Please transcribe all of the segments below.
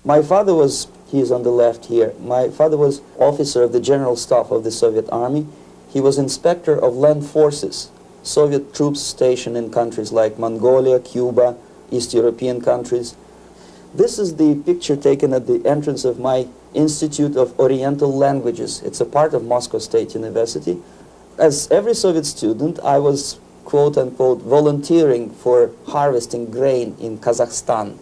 My father was, he is on the left here, my father was officer of the General Staff of the Soviet Army. He was inspector of land forces, Soviet troops stationed in countries like Mongolia, Cuba, East European countries. This is the picture taken at the entrance of my Institute of Oriental Languages. It's a part of Moscow State University. As every Soviet student, I was, quote-unquote, volunteering for harvesting grain in Kazakhstan.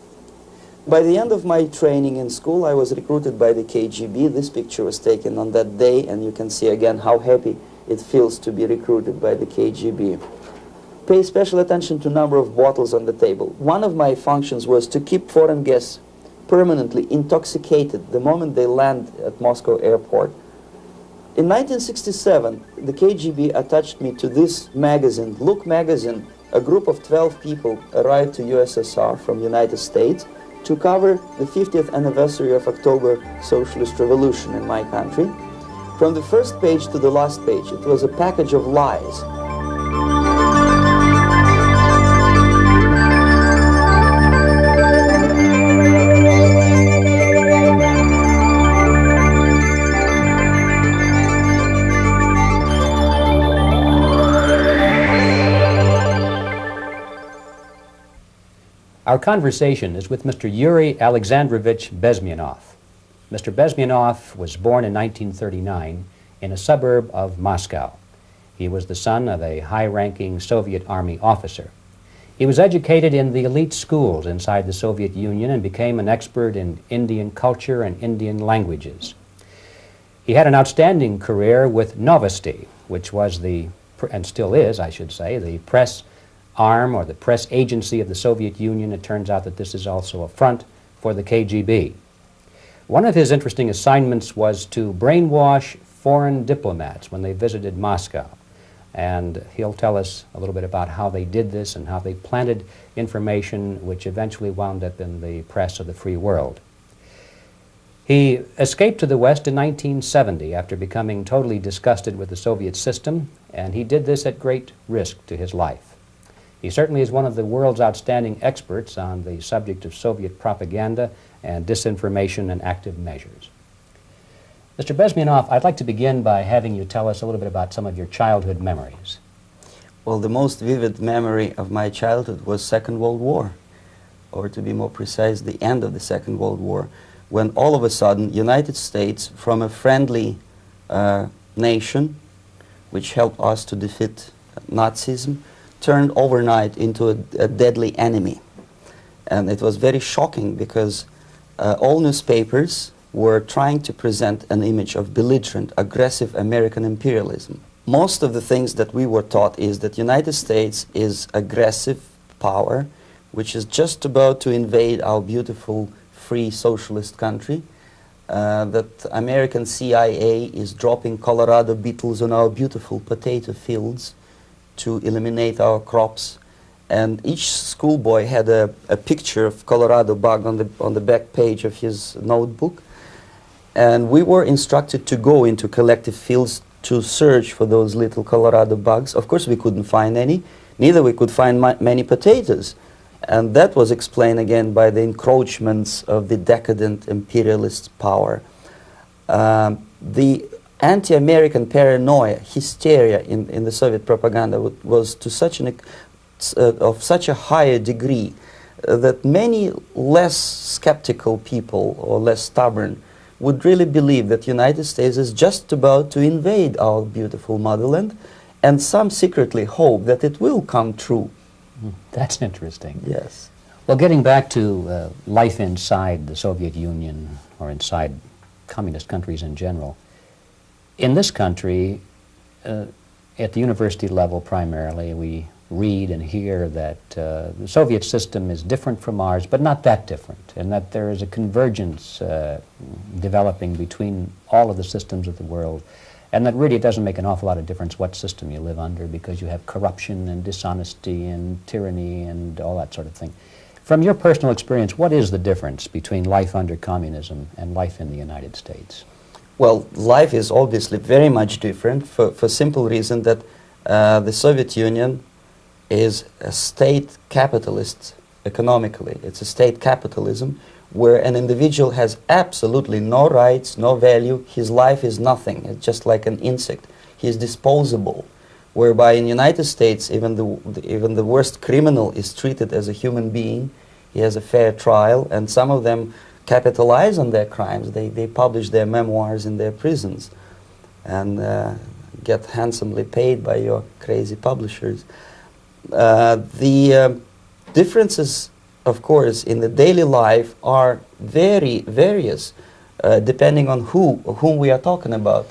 By the end of my training in school, I was recruited by the KGB. This picture was taken on that day, and you can see again how happy it feels to be recruited by the KGB. Pay special attention to number of bottles on the table. One of my functions was to keep foreign guests permanently intoxicated the moment they land at Moscow airport. In 1967, the KGB attached me to this magazine, Look magazine. A group of 12 people arrived to USSR from United States to cover the 50th anniversary of October Socialist Revolution in my country. From the first page to the last page, it was a package of lies. Our conversation is with Mr. Yuri Alexandrovich Bezmenov. Mr. Bezmenov was born in 1939 in a suburb of Moscow. He was the son of a high-ranking Soviet Army officer. He was educated in the elite schools inside the Soviet Union and became an expert in Indian culture and Indian languages. He had an outstanding career with Novosti, which was the, and still is, I should say, the press arm or the press agency of the Soviet Union. It turns out that this is also a front for the KGB. One of his interesting assignments was to brainwash foreign diplomats when they visited Moscow. And he'll tell us a little bit about how they did this and how they planted information which eventually wound up in the press of the free world. He escaped to the West in 1970 after becoming totally disgusted with the Soviet system, and he did this at great risk to his life. He certainly is one of the world's outstanding experts on the subject of Soviet propaganda and disinformation and active measures. Mr. Bezmenov, I'd like to begin by having you tell us a little bit about some of your childhood memories. Well, the most vivid memory of my childhood was Second World War, or to be more precise, the end of the Second World War, when all of a sudden United States, from a friendly nation, which helped us to defeat Nazism, turned overnight into a deadly enemy. And it was very shocking because all newspapers were trying to present an image of belligerent, aggressive American imperialism. Most of the things that we were taught is that United States is aggressive power, which is just about to invade our beautiful, free socialist country, that American CIA is dropping Colorado beetles on our beautiful potato fields to eliminate our crops. And each schoolboy had a picture of Colorado bug on the back page of his notebook. And we were instructed to go into collective fields to search for those little Colorado bugs. Of course, we couldn't find any. Neither we could find many potatoes. And that was explained again by the encroachments of the decadent imperialist power. The anti-American paranoia, hysteria in the Soviet propaganda was to such of such a higher degree that many less skeptical people or less stubborn would really believe that the United States is just about to invade our beautiful motherland, and some secretly hope that it will come true. That's interesting. Yes. Well, getting back to life inside the Soviet Union or inside communist countries in general, in this country, at the university level primarily, we read and hear that the Soviet system is different from ours, but not that different, and that there is a convergence developing between all of the systems of the world, and that really it doesn't make an awful lot of difference what system you live under because you have corruption and dishonesty and tyranny and all that sort of thing. From your personal experience, what is the difference between life under communism and life in the United States? Well, life is obviously very much different for simple reason that the Soviet Union is a state capitalist economically. It's a state capitalism where an individual has absolutely no rights, no value, his life is nothing, it's just like an insect. He is disposable, whereby in the United States even the worst criminal is treated as a human being, he has a fair trial, and some of them capitalize on their crimes. They publish their memoirs in their prisons and get handsomely paid by your crazy publishers. The differences, of course, in the daily life are very various, depending on whom we are talking about.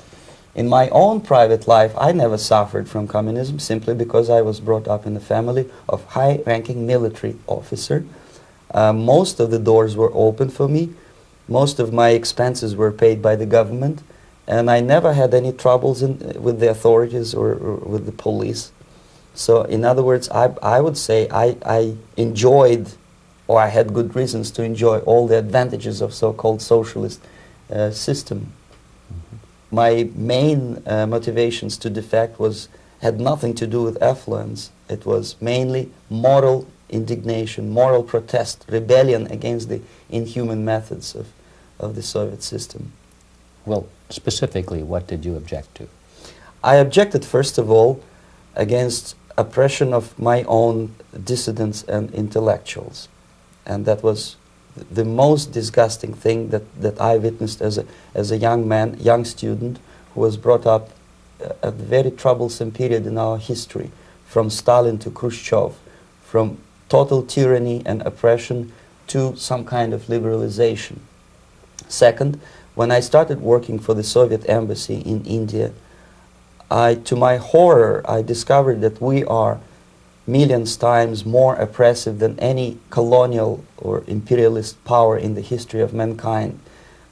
In my own private life, I never suffered from communism simply because I was brought up in a family of high-ranking military officer. Most of the doors were open for me. Most of my expenses were paid by the government, and I never had any troubles with the authorities or with the police. So, in other words, I would say I enjoyed, or I had good reasons to enjoy, all the advantages of so-called socialist system. My main motivations to defect had nothing to do with affluence. It was mainly moral indignation, moral protest, rebellion against the inhuman methods of the Soviet system. Well, specifically, what did you object to? I objected, first of all, against oppression of my own dissidents and intellectuals. And that was the most disgusting thing that I witnessed as a young man, young student, who was brought up at a very troublesome period in our history, from Stalin to Khrushchev, from total tyranny and oppression to some kind of liberalization. Second, when I started working for the Soviet embassy in India, to my horror, I discovered that we are millions times more oppressive than any colonial or imperialist power in the history of mankind.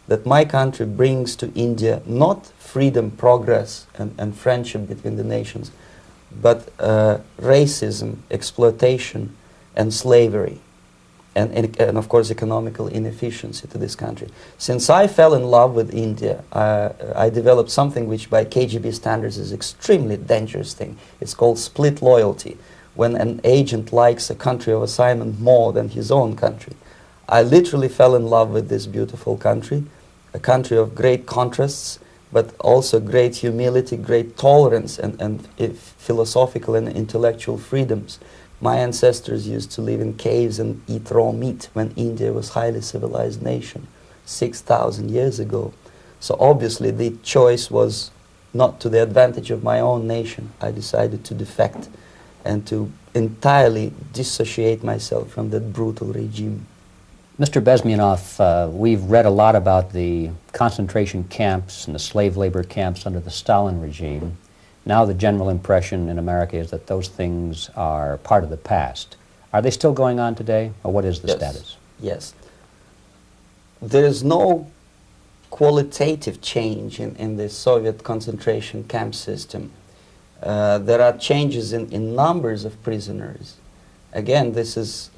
That my country brings to India not freedom, progress, and friendship between the nations, but racism, exploitation, and slavery, and of course economical inefficiency to this country. Since I fell in love with India, I developed something which by KGB standards is extremely dangerous thing. It's called split loyalty, when an agent likes a country of assignment more than his own country. I literally fell in love with this beautiful country, a country of great contrasts, but also great humility, great tolerance, and philosophical and intellectual freedoms. My ancestors used to live in caves and eat raw meat when India was a highly civilized nation 6,000 years ago. So obviously the choice was not to the advantage of my own nation. I decided to defect and to entirely dissociate myself from that brutal regime. Mr. Bezmenov, we've read a lot about the concentration camps and the slave labor camps under the Stalin regime. Now the general impression in America is that those things are part of the past. Are they still going on today, or what is the status? Yes. There is no qualitative change in the Soviet concentration camp system. There are changes in numbers of prisoners. Again, this is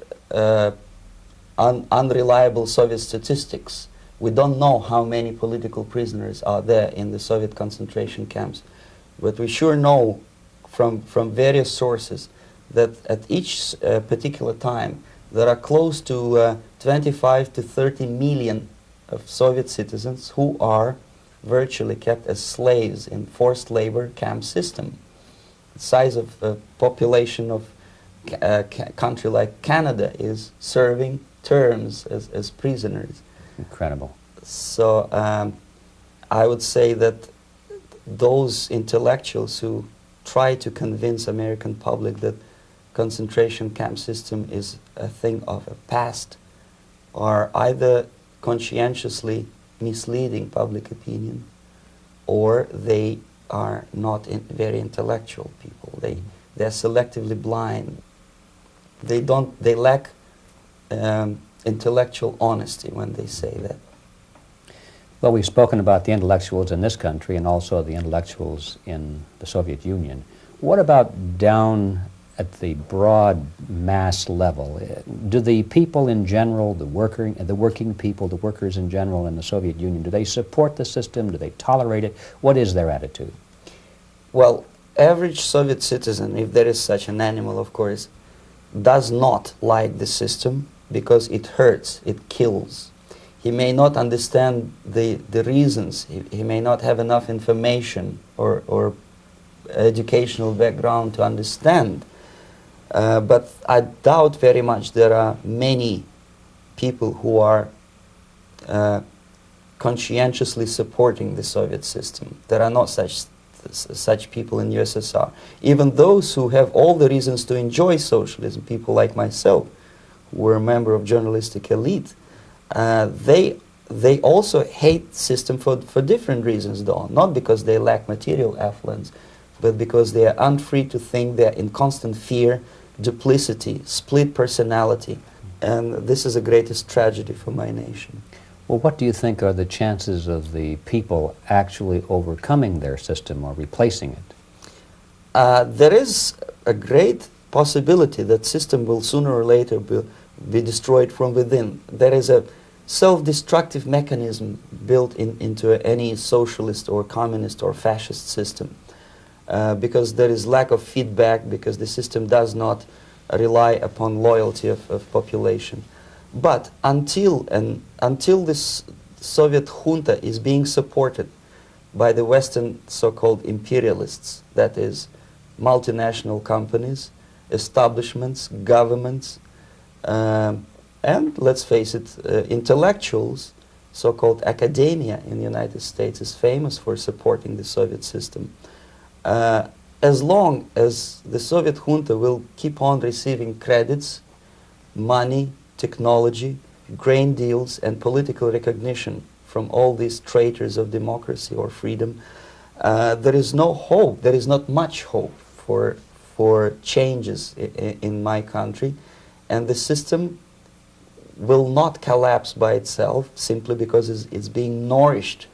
unreliable Soviet statistics. We don't know how many political prisoners are there in the Soviet concentration camps. But we sure know from various sources that at each particular time there are close to 25 to 30 million of Soviet citizens who are virtually kept as slaves in forced labor camp system. The size of the population of a country like Canada is serving terms as prisoners. Incredible. So I would say that those intellectuals who try to convince American public that concentration camp system is a thing of the past are either conscientiously misleading public opinion, or they are not very intellectual people. They're selectively blind. They lack intellectual honesty when they say that. Well, we've spoken about the intellectuals in this country and also the intellectuals in the Soviet Union. What about down at the broad mass level? Do the people in general, the working people, the workers in general in the Soviet Union, do they support the system? Do they tolerate it? What is their attitude? Well, average Soviet citizen, if there is such an animal, of course, does not like the system because it hurts, it kills. he may not understand the reasons. He may not have enough information or educational background to understand. But I doubt very much there are many people who are conscientiously supporting the Soviet system. There are not such people in USSR. Even those who have all the reasons to enjoy socialism, people like myself, who were a member of journalistic elite, they also hate the system for different reasons, though. Not because they lack material affluence, but because they are unfree to think, they are in constant fear, duplicity, split personality. And this is the greatest tragedy for my nation. Well, what do you think are the chances of the people actually overcoming their system or replacing it? There is a great possibility that system will sooner or later be destroyed from within. There is a self-destructive mechanism built into any socialist or communist or fascist system, because there is lack of feedback, because the system does not rely upon loyalty of population. But until this Soviet junta is being supported by the Western so-called imperialists, that is, multinational companies, establishments, governments, and let's face it, intellectuals, so-called academia in the United States is famous for supporting the Soviet system. As long as the Soviet junta will keep on receiving credits, money, technology, grain deals, and political recognition from all these traitors of democracy or freedom, there is no hope, there is not much hope for changes in my country, and the system will not collapse by itself simply because it's being nourished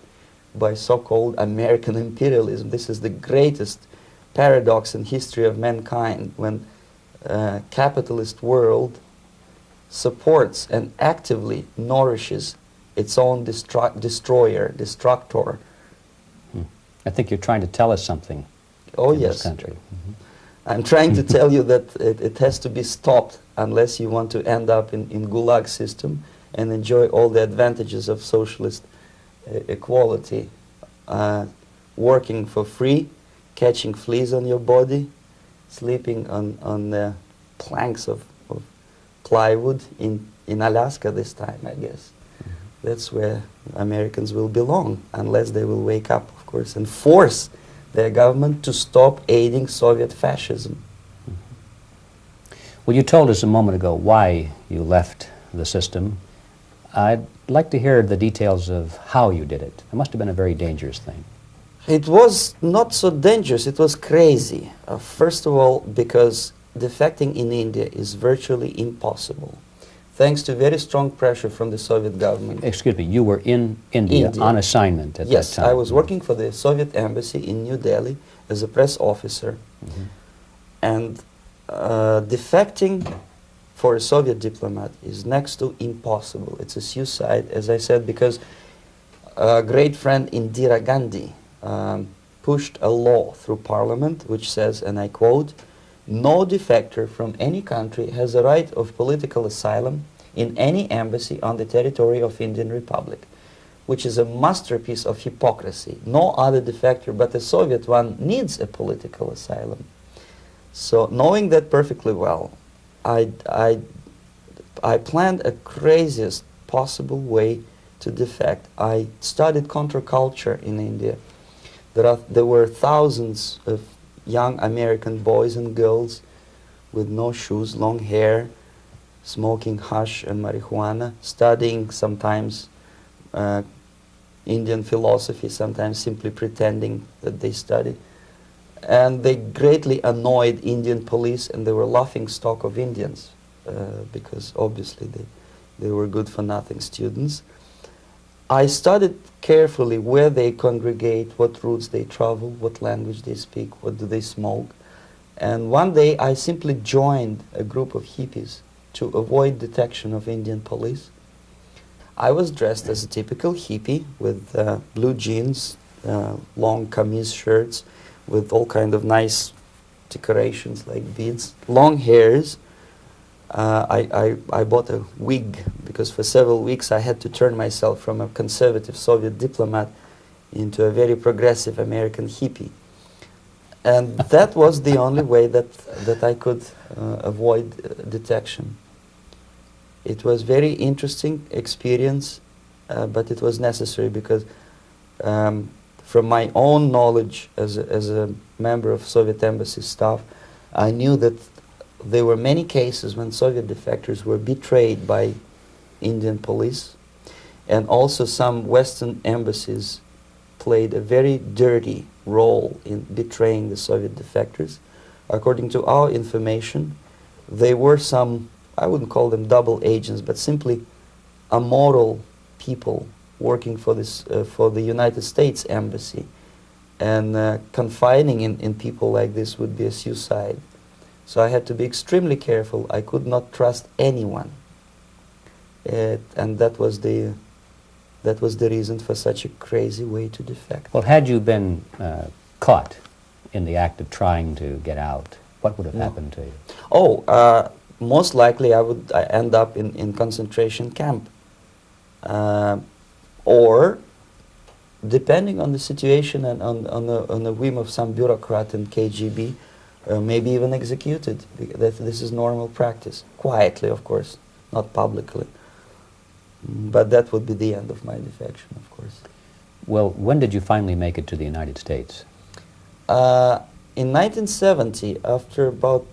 by so-called American imperialism. This is the greatest paradox in history of mankind, when capitalist world supports and actively nourishes its own destroyer, destructor. I think you're trying to tell us something. Oh, in yes. This country. I'm trying to tell you that it has to be stopped unless you want to end up in Gulag system and enjoy all the advantages of socialist equality. Working for free, catching fleas on your body, sleeping on the planks of plywood in Alaska this time, I guess. That's where Americans will belong, unless they will wake up, of course, and force their government to stop aiding Soviet fascism. Well, you told us a moment ago why you left the system. I'd like to hear the details of how you did it. It must have been a very dangerous thing. It was not so dangerous, it was crazy. First of all, because defecting in India is virtually impossible, thanks to very strong pressure from the Soviet government. Excuse me, you were in India on assignment at that time? Yes, I was working for the Soviet embassy in New Delhi as a press officer. And defecting for a Soviet diplomat is next to impossible. It's a suicide, as I said, because a great friend Indira Gandhi pushed a law through parliament which says, and I quote, "No defector from any country has a right of political asylum in any embassy on the territory of Indian Republic," which is a masterpiece of hypocrisy. No other defector but a Soviet one needs a political asylum. So knowing that perfectly well, I planned a craziest possible way to defect. I studied counterculture in India. There were thousands of young American boys and girls with no shoes, long hair, smoking hash and marijuana, studying sometimes Indian philosophy, sometimes simply pretending that they study. And they greatly annoyed Indian police, and they were laughing stock of Indians because obviously they were good-for-nothing students. I studied carefully where they congregate, what routes they travel, what language they speak, what do they smoke. And one day I simply joined a group of hippies to avoid detection of Indian police. I was dressed as a typical hippie with blue jeans, long camise shirts with all kind of nice decorations like beads, long hairs. I bought a wig because for several weeks I had to turn myself from a conservative Soviet diplomat into a very progressive American hippie. And that was the only way that I could avoid detection. It was very interesting experience, but it was necessary because from my own knowledge as a member of Soviet embassy staff, I knew that there were many cases when Soviet defectors were betrayed by Indian police, and also some Western embassies played a very dirty role in betraying the Soviet defectors. According to our information, they were some, I wouldn't call them double agents, but simply amoral people working for this for the United States embassy, and confiding in people like this would be a suicide. So I had to be extremely careful. I could not trust anyone, and that was the reason for such a crazy way to defect. Well, had you been caught in the act of trying to get out, what would have happened to you? Oh, most likely I would end up in concentration camp, or depending on the situation and on the whim of some bureaucrat in KGB, maybe even executed. This is normal practice, quietly, of course, not publicly. But that would be the end of my defection, of course. Well, when did you finally make it to the United States? In 1970, after about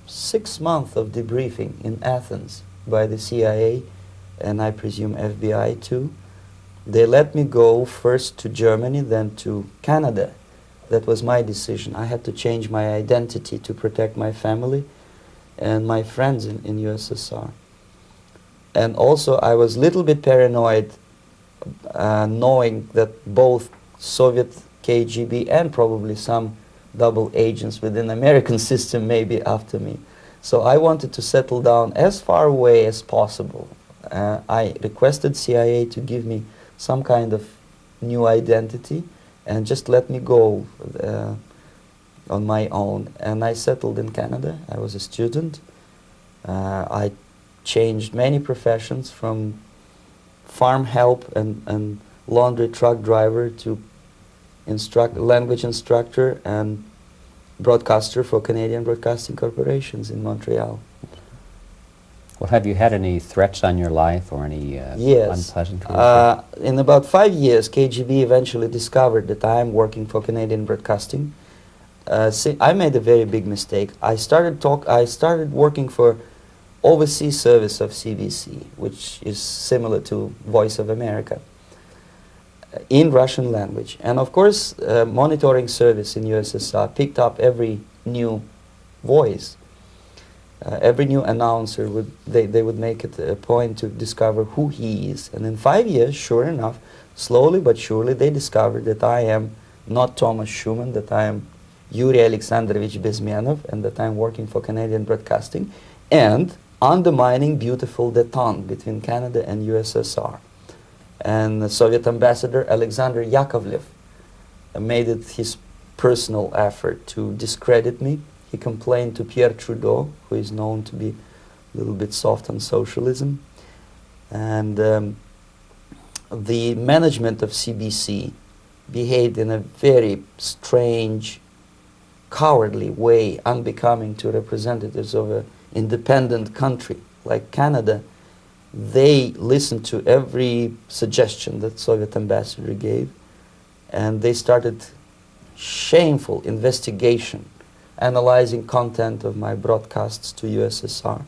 6 months of debriefing in Athens by the CIA, and I presume FBI too, they let me go first to Germany, then to Canada. That was my decision. I had to change my identity to protect my family and my friends in USSR. And also I was a little bit paranoid, knowing that both Soviet KGB and probably some double agents within American system may be after me. So I wanted to settle down as far away as possible. I requested CIA to give me some kind of new identity and just let me go on my own. And I settled in Canada. I was a student. I changed many professions, from farm help and laundry truck driver to language instructor and broadcaster for Canadian Broadcasting Corporations in Montreal. Well, have you had any threats on your life or any yes. unpleasant In about 5 years, KGB eventually discovered that I am working for Canadian Broadcasting. I made a very big mistake. I started working for overseas service of CBC, which is similar to Voice of America, in Russian language. And of course, monitoring service in USSR picked up every new voice. Every new announcer they would make it a point to discover who he is. And in 5 years, sure enough, slowly but surely, they discovered that I am not Thomas Schumann, that I am Yuri Alexandrovich Bezmenov, and that I'm working for Canadian Broadcasting, and undermining beautiful détente between Canada and USSR. And the Soviet ambassador Alexander Yakovlev made it his personal effort to discredit me. He complained to Pierre Trudeau, who is known to be a little bit soft on socialism. And the management of CBC behaved in a very strange, cowardly way, unbecoming to representatives of an independent country like Canada. They listened to every suggestion that Soviet ambassador gave, and they started shameful investigation, analyzing content of my broadcasts to USSR.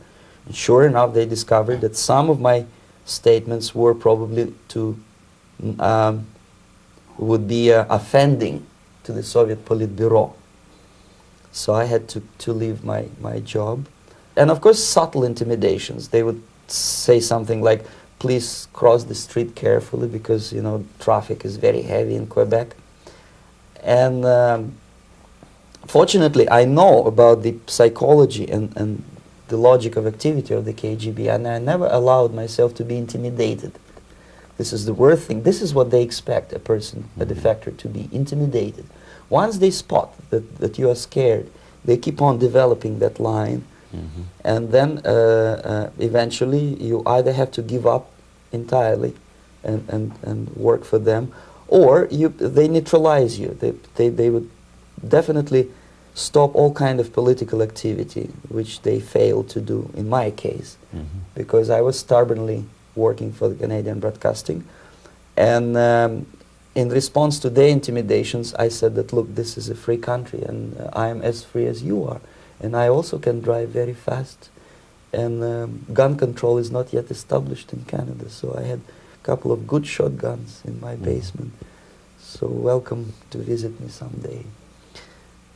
And sure enough, they discovered that some of my statements were probably would be offending to the Soviet Politburo. So I had to leave my job. And of course, subtle intimidations. They would say something like, please cross the street carefully because, you know, traffic is very heavy in Quebec. And fortunately, I know about the psychology and the logic of activity of the KGB, and I never allowed myself to be intimidated. This is the worst thing. This is what they expect a person, a defector, to be intimidated. Once they spot that you are scared, they keep on developing that line, And then eventually you either have to give up entirely and work for them, or they neutralize you. They would definitely stop all kind of political activity, which they failed to do in my case, because I was stubbornly working for the Canadian Broadcasting. And in response to their intimidations, I said that, look, this is a free country, and I am as free as you are. And I also can drive very fast. And gun control is not yet established in Canada, so I had a couple of good shotguns in my basement. So welcome to visit me someday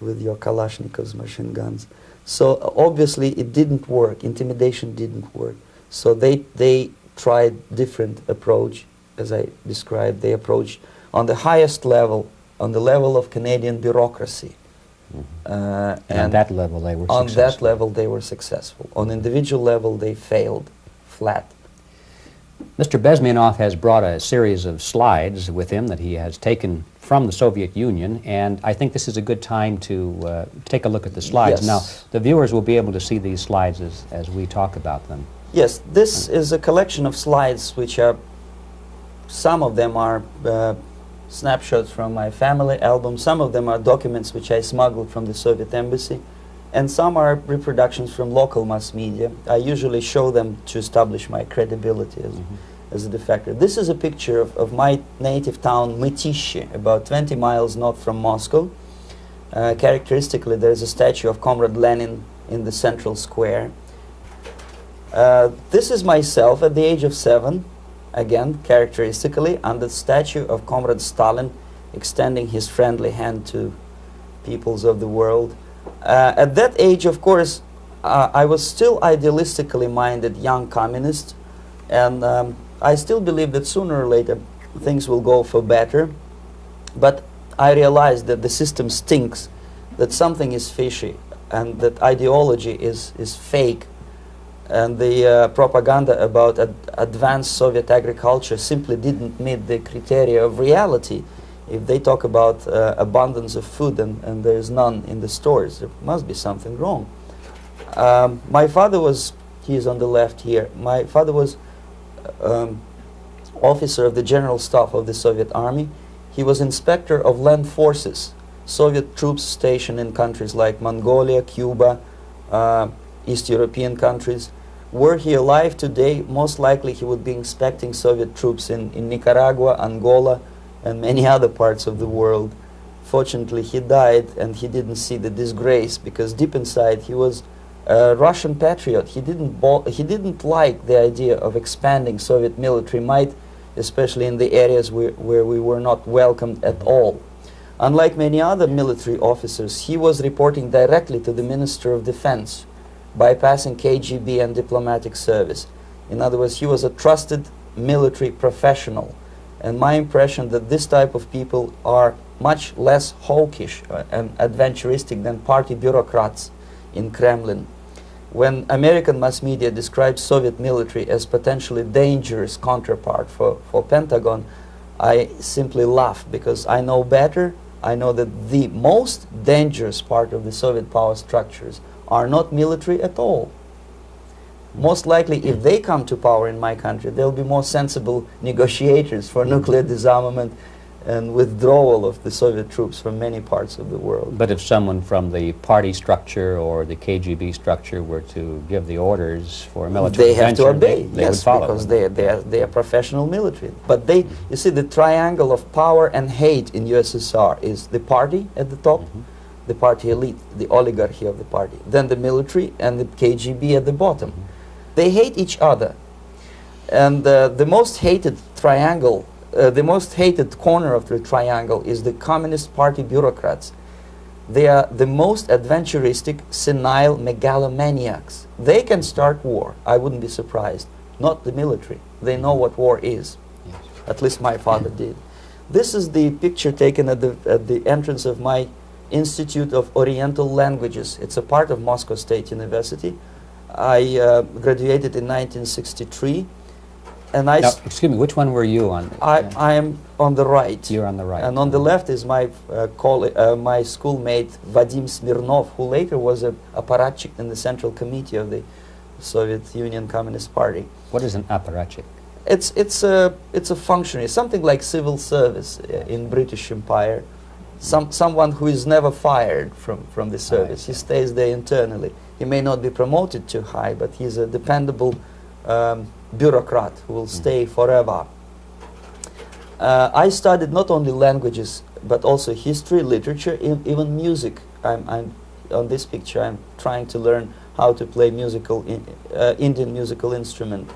with your Kalashnikov's machine guns. So obviously it didn't work. Intimidation didn't work. So they tried different approach, as I described. They approached on the highest level, on the level of Canadian bureaucracy. And on that level they were successful. On that level they were successful. On individual level they failed flat. Mr. Bezmenov has brought a series of slides with him that he has taken from the Soviet Union, and I think this is a good time to take a look at the slides. Yes. Now, the viewers will be able to see these slides as we talk about them. Yes, this is a collection of slides which are, some of them are snapshots from my family album, some of them are documents which I smuggled from the Soviet embassy, and some are reproductions from local mass media. I usually show them to establish my credibility as a defector. This is a picture of my native town, Mytishi, about 20 miles north from Moscow. Characteristically, there is a statue of Comrade Lenin in the central square. This is myself at the age of 7, again, characteristically, under the statue of Comrade Stalin, extending his friendly hand to peoples of the world. At that age, of course, I was still idealistically minded young communist, and I still believe that sooner or later things will go for better. But I realized that the system stinks, that something is fishy, and that ideology is fake, and the propaganda about advanced Soviet agriculture simply didn't meet the criteria of reality. If they talk about abundance of food and there is none in the stores, there must be something wrong. My father was, he is on the left here, my father was officer of the General Staff of the Soviet Army. He was inspector of land forces, Soviet troops stationed in countries like Mongolia, Cuba, East European countries. Were he alive today, most likely he would be inspecting Soviet troops in Nicaragua, Angola, and many other parts of the world. Fortunately, he died and he didn't see the disgrace, because deep inside he was a Russian patriot. He didn't like the idea of expanding Soviet military might, especially in the areas where we were not welcomed at all. Unlike many other military officers, he was reporting directly to the Minister of Defense, bypassing KGB and diplomatic service. In other words, he was a trusted military professional. And my impression that this type of people are much less hawkish and adventuristic than party bureaucrats in Kremlin. When American mass media describes Soviet military as potentially dangerous counterpart for Pentagon, I simply laugh, because I know better. I know that the most dangerous part of the Soviet power structures are not military at all. Most likely, if they come to power in my country, they'll be more sensible negotiators for nuclear disarmament and withdrawal of the Soviet troops from many parts of the world. But if someone from the party structure or the KGB structure were to give the orders for a military intervention, they have to obey, they would follow, because they are professional military. But they, you see, the triangle of power and hate in USSR is the party at the top, the party elite, the oligarchy of the party, then the military, and the KGB at the bottom. They hate each other, and the most hated triangle, the most hated corner of the triangle is the Communist Party bureaucrats. They are the most adventuristic, senile megalomaniacs. They can start war, I wouldn't be surprised. Not the military. They know what war is. Yes. At least my father did. This is the picture taken at the entrance of my Institute of Oriental Languages. It's a part of Moscow State University. I graduated in 1963. and I Now, excuse me, which one were you on? I am on the right. You're on the right. And on the left is my my schoolmate Vadim Smirnov, who later was a apparatchik in the Central Committee of the Soviet Union Communist Party. What is an apparatchik? It's a functionary, something like civil service in British Empire. Someone who is never fired from the service. He stays there internally. He may not be promoted too high, but he's a dependable bureaucrat who will stay forever. I studied not only languages, but also history, literature, even music. I'm on this picture. I'm trying to learn how to play Indian musical instrument.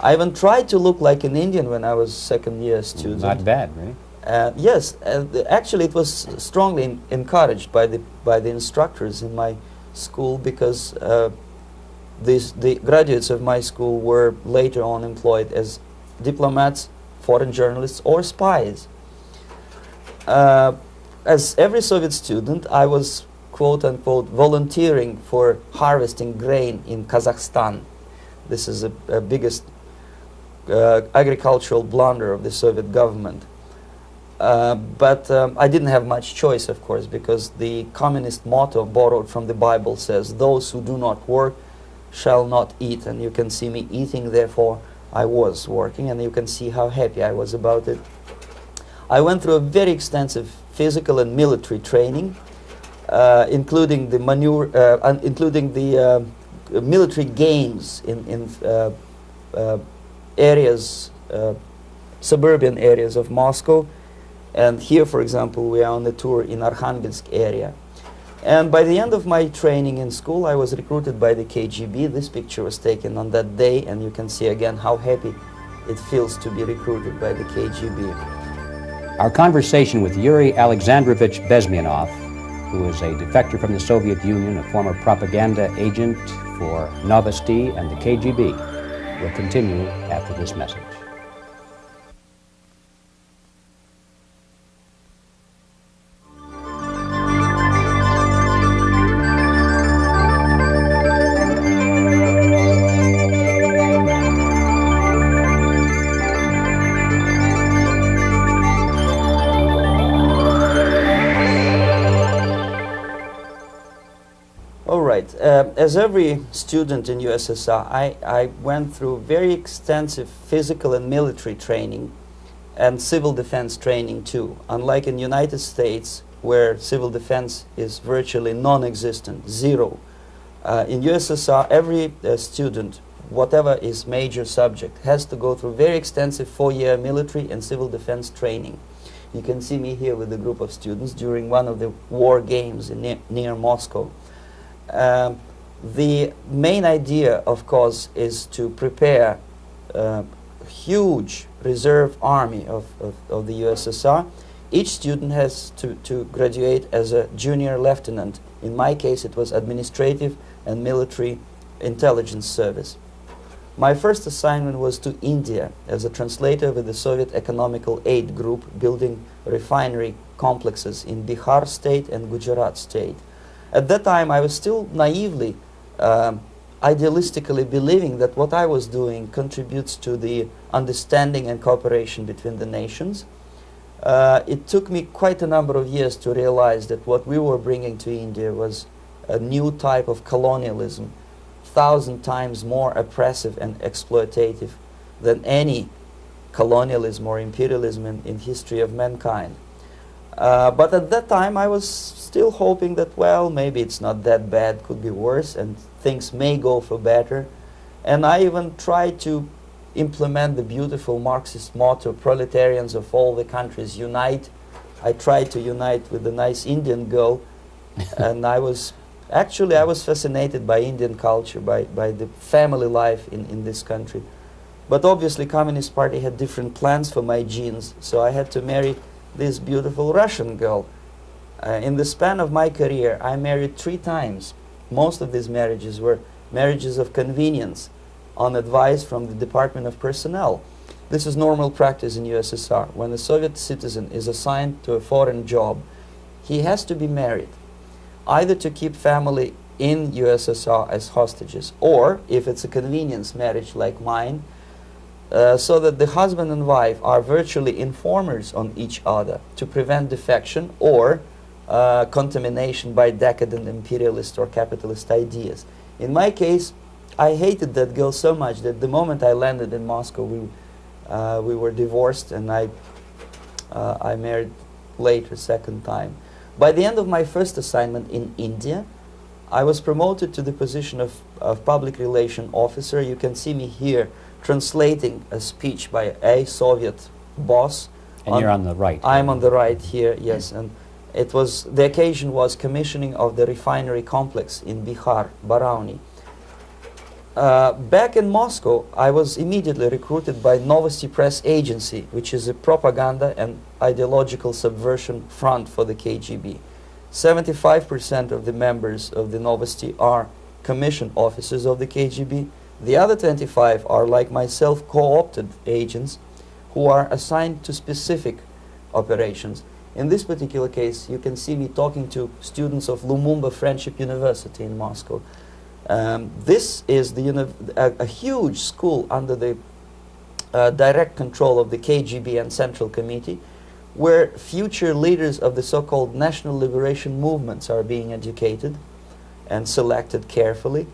I even tried to look like an Indian when I was second-year student. Not bad, right? Yes, actually it was strongly encouraged by the instructors in my school, because the graduates of my school were later on employed as diplomats, foreign journalists, or spies. As every Soviet student, I was quote-unquote volunteering for harvesting grain in Kazakhstan. This is the biggest agricultural blunder of the Soviet government. But I didn't have much choice, of course, because the communist motto borrowed from the Bible says, "Those who do not work shall not eat." And you can see me eating, therefore I was working, and you can see how happy I was about it. I went through a very extensive physical and military training, including the military games in areas, suburban areas of Moscow. And here, for example, we are on the tour in Arkhangelsk area. And by the end of my training in school, I was recruited by the KGB. This picture was taken on that day, and you can see again how happy it feels to be recruited by the KGB. Our conversation with Yuri Alexandrovich Bezmenov, who is a defector from the Soviet Union, a former propaganda agent for Novosti and the KGB, will continue after this message. As every student in USSR, I went through very extensive physical and military training and civil defense training too. Unlike in the United States, where civil defense is virtually non-existent, zero. In USSR, every student, whatever his major subject, has to go through very extensive 4-year military and civil defense training. You can see me here with a group of students during one of the war games near Moscow. The main idea, of course, is to prepare a huge reserve army of the USSR. Each student has to graduate as a junior lieutenant. In my case, it was administrative and military intelligence service. My first assignment was to India as a translator with the Soviet Economical Aid Group, building refinery complexes in Bihar state and Gujarat state. At that time, I was still naively, idealistically believing that what I was doing contributes to the understanding and cooperation between the nations. It took me quite a number of years to realize that what we were bringing to India was a new type of colonialism, 1,000 times more oppressive and exploitative than any colonialism or imperialism in history of mankind. But at that time, I was still hoping that, well, maybe it's not that bad, could be worse, and things may go for better. And I even tried to implement the beautiful Marxist motto, "Proletarians of all the countries unite." I tried to unite with the nice Indian girl, and I was fascinated by Indian culture, by the family life in this country. But obviously, Communist Party had different plans for my genes, so I had to marry this beautiful Russian girl. In the span of my career, I married 3 times. Most of these marriages were marriages of convenience, on advice from the Department of Personnel. This is normal practice in USSR. When a Soviet citizen is assigned to a foreign job, he has to be married, either to keep family in USSR as hostages, or, if it's a convenience marriage like mine, so that the husband and wife are virtually informers on each other to prevent defection or contamination by decadent imperialist or capitalist ideas. In my case, I hated that girl so much that the moment I landed in Moscow, we were divorced, and I married later, second time. By the end of my first assignment in India, I was promoted to the position of public relation officer. You can see me here translating a speech by a Soviet boss. And you're on the right. I'm on the right here, yes. And it was, the occasion was commissioning of the refinery complex in Bihar, Barauni. Back in Moscow, I was immediately recruited by Novosti Press Agency, which is a propaganda and ideological subversion front for the KGB. 75% of the members of the Novosti are commissioned officers of the KGB. The other 25 are, like myself, co-opted agents who are assigned to specific operations. In this particular case, you can see me talking to students of Lumumba Friendship University in Moscow. This is a huge school under the direct control of the KGB and Central Committee, where future leaders of the so-called national liberation movements are being educated and selected carefully.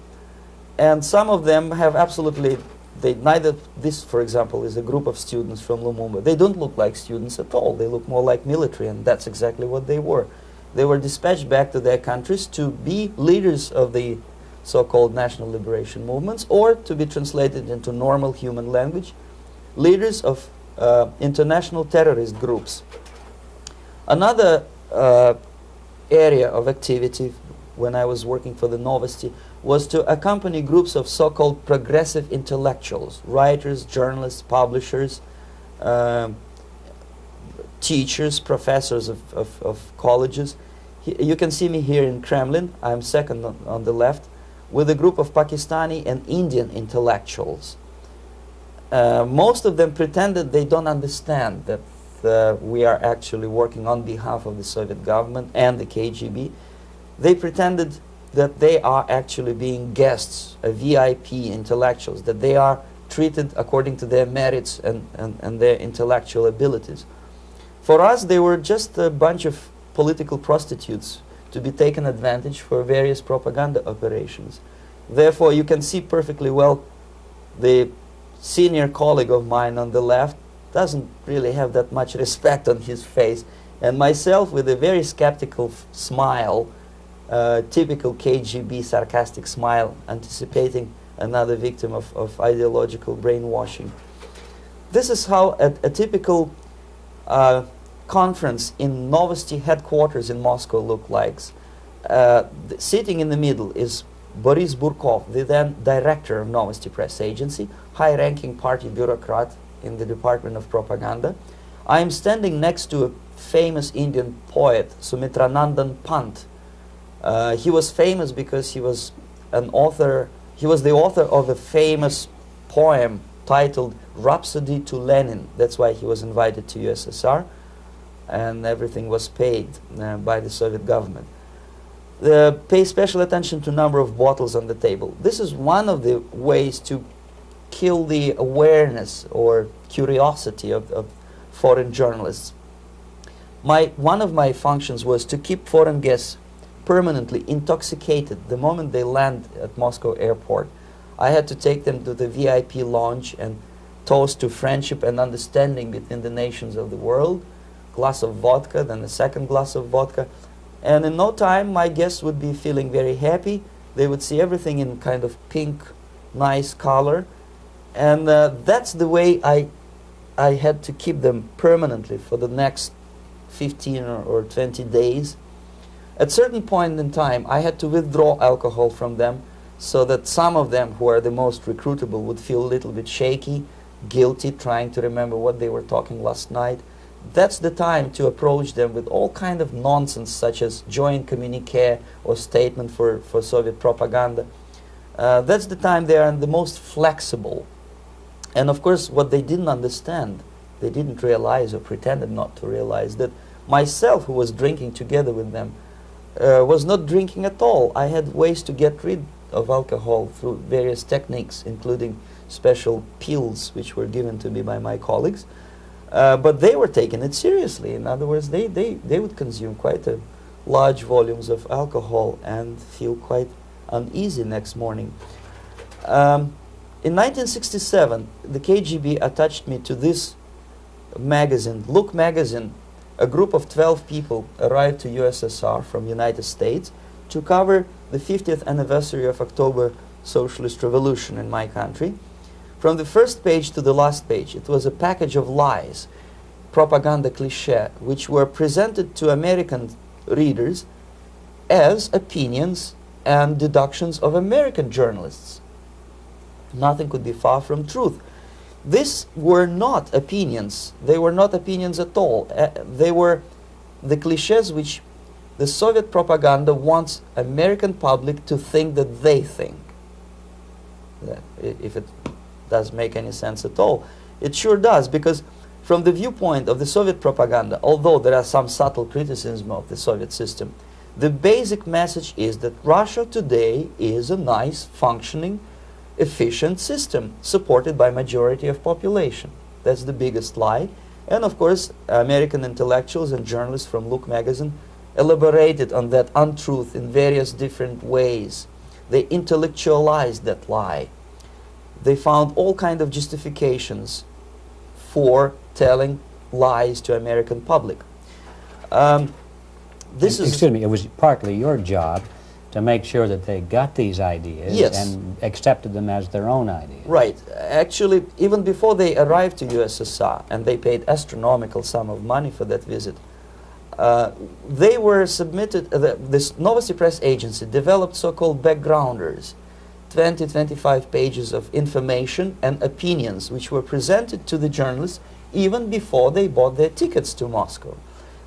And some of them have absolutely, neither, this for example is a group of students from Lumumba. They don't look like students at all. They look more like military, and that's exactly what they were. They were dispatched back to their countries to be leaders of the so-called national liberation movements, or to be translated into normal human language, leaders of international terrorist groups. Another area of activity when I was working for the Novosti was to accompany groups of so-called progressive intellectuals, writers, journalists, publishers, teachers, professors of colleges. You can see me here in Kremlin. I'm second on the left, with a group of Pakistani and Indian intellectuals. Most of them pretended they don't understand that we are actually working on behalf of the Soviet government and the KGB. They pretended that they are actually being guests, VIP intellectuals, that they are treated according to their merits and their intellectual abilities. For us, they were just a bunch of political prostitutes to be taken advantage for various propaganda operations. Therefore, you can see perfectly well the senior colleague of mine on the left doesn't really have that much respect on his face, and myself with a very skeptical smile, typical KGB sarcastic smile, anticipating another victim of ideological brainwashing. This is how a typical conference in Novosti headquarters in Moscow looked like. Sitting in the middle is Boris Burkov, the then director of Novosti Press Agency, high-ranking party bureaucrat in the Department of Propaganda. I am standing next to a famous Indian poet, Sumitranandan Pant. He was famous because he was an author. He was the author of a famous poem titled Rhapsody to Lenin. That's why he was invited to USSR, and everything was paid by the Soviet government. Pay special attention to number of bottles on the table. This is one of the ways to kill the awareness or curiosity of foreign journalists. One of my functions was to keep foreign guests permanently intoxicated the moment they land at Moscow airport. I had to take them to the VIP lounge and toast to friendship and understanding between the nations of the world. Glass of vodka, then a second glass of vodka. And in no time, my guests would be feeling very happy. They would see everything in kind of pink, nice color. And that's the way I had to keep them permanently for the next 15 or 20 days. At a certain point in time, I had to withdraw alcohol from them so that some of them who are the most recruitable would feel a little bit shaky, guilty, trying to remember what they were talking last night. That's the time to approach them with all kind of nonsense, such as joint communique or statement for Soviet propaganda. That's the time they are the most flexible. And of course, what they didn't understand, they didn't realize or pretended not to realize, that myself, who was drinking together with them, was not drinking at all. I had ways to get rid of alcohol through various techniques, including special pills which were given to me by my colleagues. But they were taking it seriously. In other words, they would consume quite large volumes of alcohol and feel quite uneasy next morning. In 1967, the KGB attached me to this magazine, Look magazine. A group of 12 people arrived to USSR from United States to cover the 50th anniversary of October Socialist Revolution in my country. From the first page to the last page, it was a package of lies, propaganda cliché, which were presented to American readers as opinions and deductions of American journalists. Nothing could be far from truth. These were not opinions. They were not opinions at all. They were the clichés which the Soviet propaganda wants American public to think that they think. If it does make any sense at all. It sure does, because from the viewpoint of the Soviet propaganda, although there are some subtle criticisms of the Soviet system, the basic message is that Russia today is a nice, functioning, efficient system supported by majority of population. That's the biggest lie. And of course, American intellectuals and journalists from Look magazine elaborated on that untruth in various different ways. They intellectualized that lie. They found all kinds of justifications for telling lies to American public. Excuse me, it was partly your job to make sure that they got these ideas, yes, and accepted them as their own ideas. Right. Actually, even before they arrived to USSR, and they paid astronomical sum of money for that visit, they were submitted, this Novosti Press Agency developed so-called backgrounders, 20-25 pages of information and opinions which were presented to the journalists even before they bought their tickets to Moscow.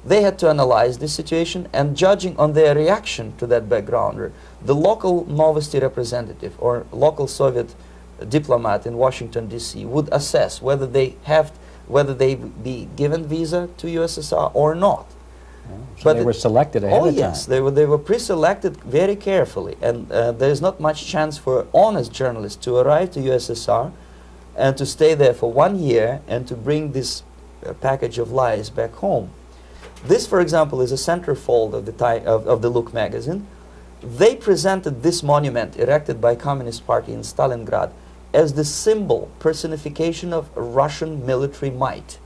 They had to analyze the situation, and judging on their reaction to that backgrounder, the local Novosti representative or local Soviet diplomat in Washington, D.C. would assess whether they be given visa to USSR or not. So but they were selected ahead of time. Oh yes, they were pre-selected very carefully, and there is not much chance for honest journalists to arrive to USSR and to stay there for 1 year and to bring this package of lies back home. This, for example, is a centerfold of the Look magazine. They presented this monument erected by Communist Party in Stalingrad as the symbol, personification of Russian military might.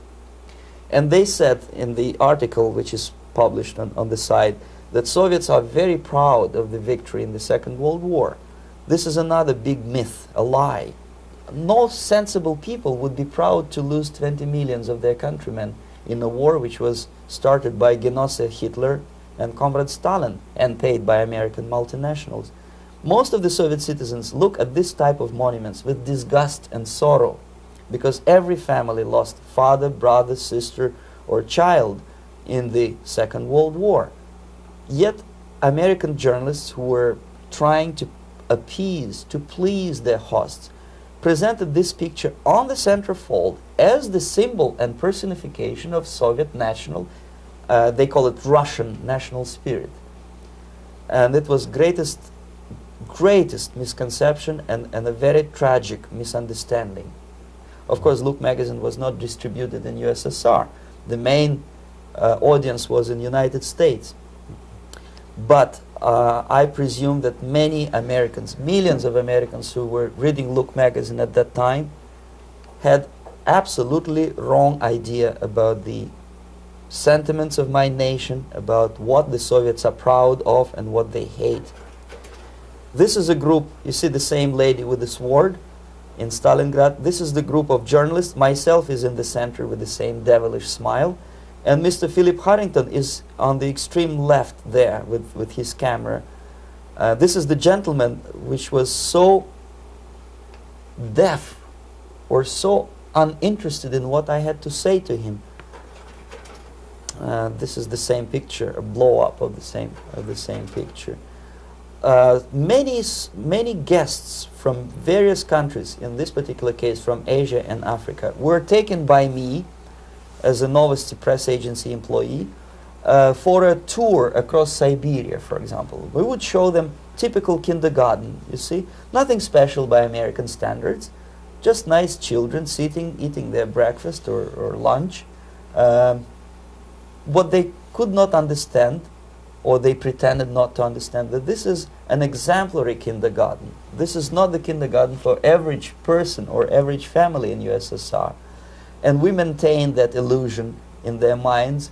And they said in the article, which is published on the site, that Soviets are very proud of the victory in the Second World War. This is another big myth, a lie. No sensible people would be proud to lose 20 millions of their countrymen in a war which was started by Genosse Hitler and Comrade Stalin and paid by American multinationals. Most of the Soviet citizens look at this type of monuments with disgust and sorrow, because every family lost father, brother, sister, or child in the Second World War. Yet American journalists who were trying to appease, to please their hosts, presented this picture on the centerfold as the symbol and personification of Soviet national, they call it Russian national spirit. And it was greatest misconception and a very tragic misunderstanding. Of course, Look magazine was not distributed in USSR. The main audience was in United States. But I presume that many Americans, millions of Americans who were reading Look magazine at that time, had absolutely wrong idea about the sentiments of my nation, about what the Soviets are proud of and what they hate. This is a group, you see the same lady with the sword in Stalingrad. This is the group of journalists. Myself is in the center with the same devilish smile. And Mr. Philip Harrington is on the extreme left there with his camera. This is the gentleman which was so deaf or so uninterested in what I had to say to him. This is the same picture, a blow-up of the same picture. Many guests from various countries, in this particular case from Asia and Africa, were taken by me as a Novosti Press Agency employee for a tour across Siberia, for example. We would show them typical kindergarten, you see, nothing special by American standards, just nice children sitting, eating their breakfast or lunch. What they could not understand, or they pretended not to understand, that this is an exemplary kindergarten. This is not the kindergarten for average person or average family in USSR. And we maintain that illusion in their minds.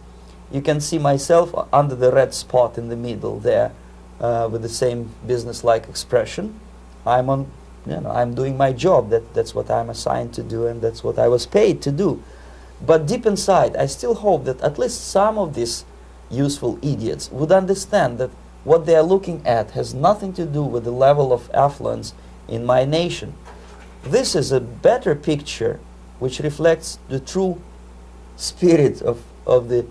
You can see myself under the red spot in the middle there, with the same business-like expression. I'm doing my job. That's what I'm assigned to do, and that's what I was paid to do. But deep inside, I still hope that at least some of these useful idiots would understand that what they are looking at has nothing to do with the level of affluence in my nation. This is a better picture which reflects the true spirit of the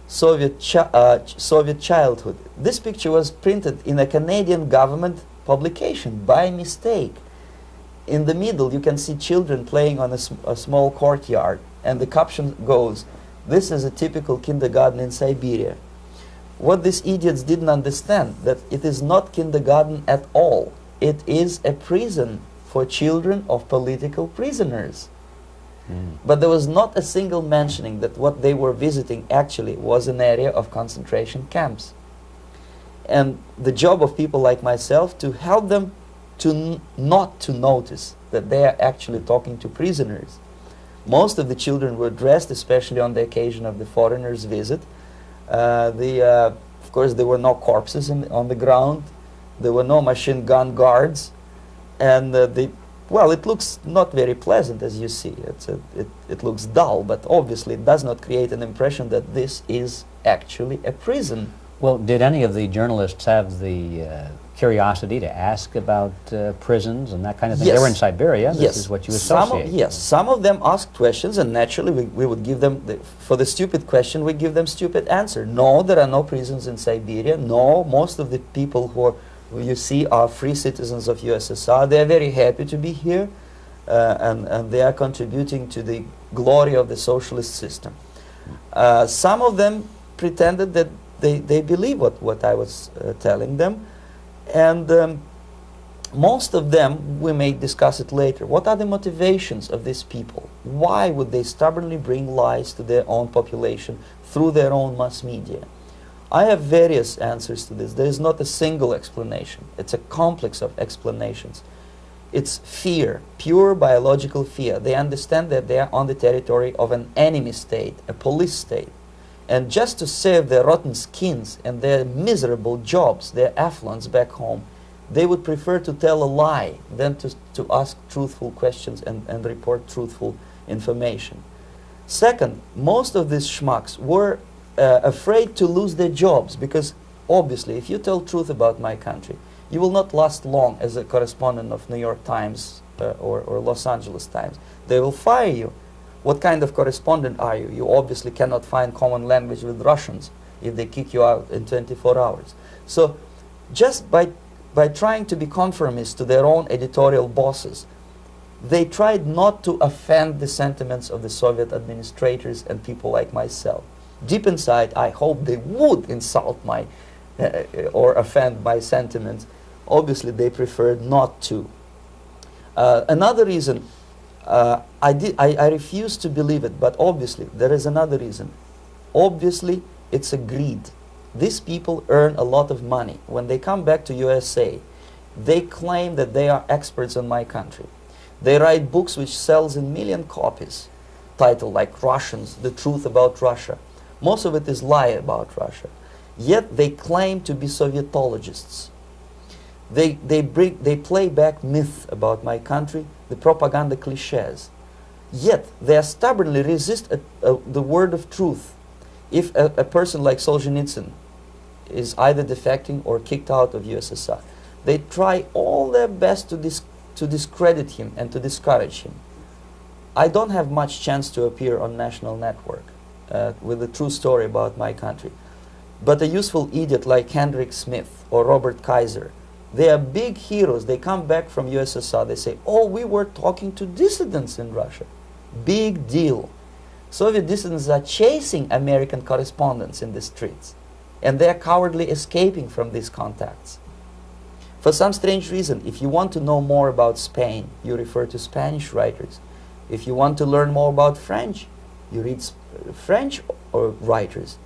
Soviet childhood. This picture was printed in a Canadian government publication by mistake. In the middle you can see children playing on a small courtyard, and the caption goes, "This is a typical kindergarten in Siberia." What these idiots didn't understand, that it is not kindergarten at all. It is a prison for children of political prisoners. But there was not a single mentioning that what they were visiting actually was an area of concentration camps. And the job of people like myself to help them to not to notice that they are actually talking to prisoners. Most of the children were dressed, especially on the occasion of the foreigners' visit. Of course, there were no corpses on the ground. There were no machine gun guards. And well, it looks not very pleasant, as you see. It looks dull, but obviously it does not create an impression that this is actually a prison. Well, did any of the journalists have the curiosity to ask about prisons and that kind of thing? Yes. They were in Siberia. This Yes. is what you associate. Yes, some of them asked questions, and naturally we would give them, for the stupid question, we give them stupid answer. No, there are no prisons in Siberia. No, most of the people who you see are free citizens of USSR. They are very happy to be here, and they are contributing to the glory of the socialist system. Some of them pretended that they believe what I was telling them, and most of them, we may discuss it later, what are the motivations of these people? Why would they stubbornly bring lies to their own population through their own mass media? I have various answers to this. There is not a single explanation. It's a complex of explanations. It's fear, pure biological fear. They understand that they are on the territory of an enemy state, a police state. And just to save their rotten skins and their miserable jobs, their affluence back home, they would prefer to tell a lie than to ask truthful questions and report truthful information. Second, most of these schmucks were afraid to lose their jobs, because obviously if you tell truth about my country, you will not last long as a correspondent of New York Times or Los Angeles Times. They will fire you. What kind of correspondent are you? You obviously cannot find common language with Russians if they kick you out in 24 hours. So just by trying to be conformist to their own editorial bosses, they tried not to offend the sentiments of the Soviet administrators and people like myself. Deep inside, I hope they would insult my or offend my sentiments. Obviously, they preferred not to. Another reason, I refuse to believe it, but obviously there is another reason. Obviously, it's a greed. These people earn a lot of money. When they come back to USA, they claim that they are experts on my country. They write books which sells in million copies, titled like Russians, The Truth About Russia. Most of it is lie about Russia. Yet they claim to be Sovietologists. They play back myth about my country, the propaganda cliches. Yet they stubbornly resist the word of truth. If a person like Solzhenitsyn is either defecting or kicked out of USSR, they try all their best to discredit him and to discourage him. I don't have much chance to appear on national network with a true story about my country. But a useful idiot like Hendrik Smith or Robert Kaiser, they are big heroes. They come back from USSR, they say, oh, we were talking to dissidents in Russia. Big deal. Soviet dissidents are chasing American correspondents in the streets, and they are cowardly escaping from these contacts. For some strange reason, if you want to know more about Spain, you refer to Spanish writers. If you want to learn more about French, you read French writers.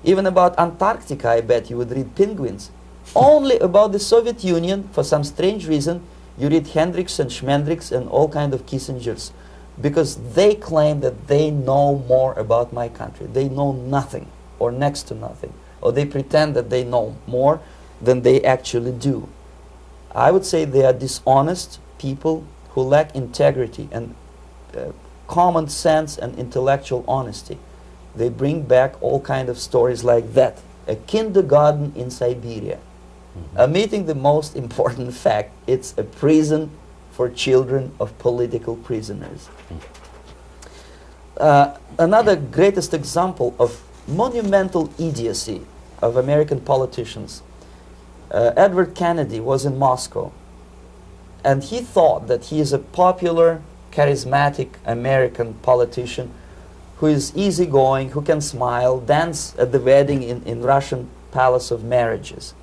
Even about Antarctica, I bet you would read penguins. Only about the Soviet Union, for some strange reason, you read Hendricks and Schmendricks and all kind of Kissingers, because they claim that they know more about my country. They know nothing, or next to nothing, or they pretend that they know more than they actually do. I would say they are dishonest people who lack integrity and common sense and intellectual honesty. They bring back all kind of stories like that. A kindergarten in Siberia. Omitting the most important fact, it's a prison for children of political prisoners. Another greatest example of monumental idiocy of American politicians. Edward Kennedy was in Moscow, and he thought that he is a popular, charismatic American politician who is easygoing, who can smile, dance at the wedding in Russian Palace of Marriages.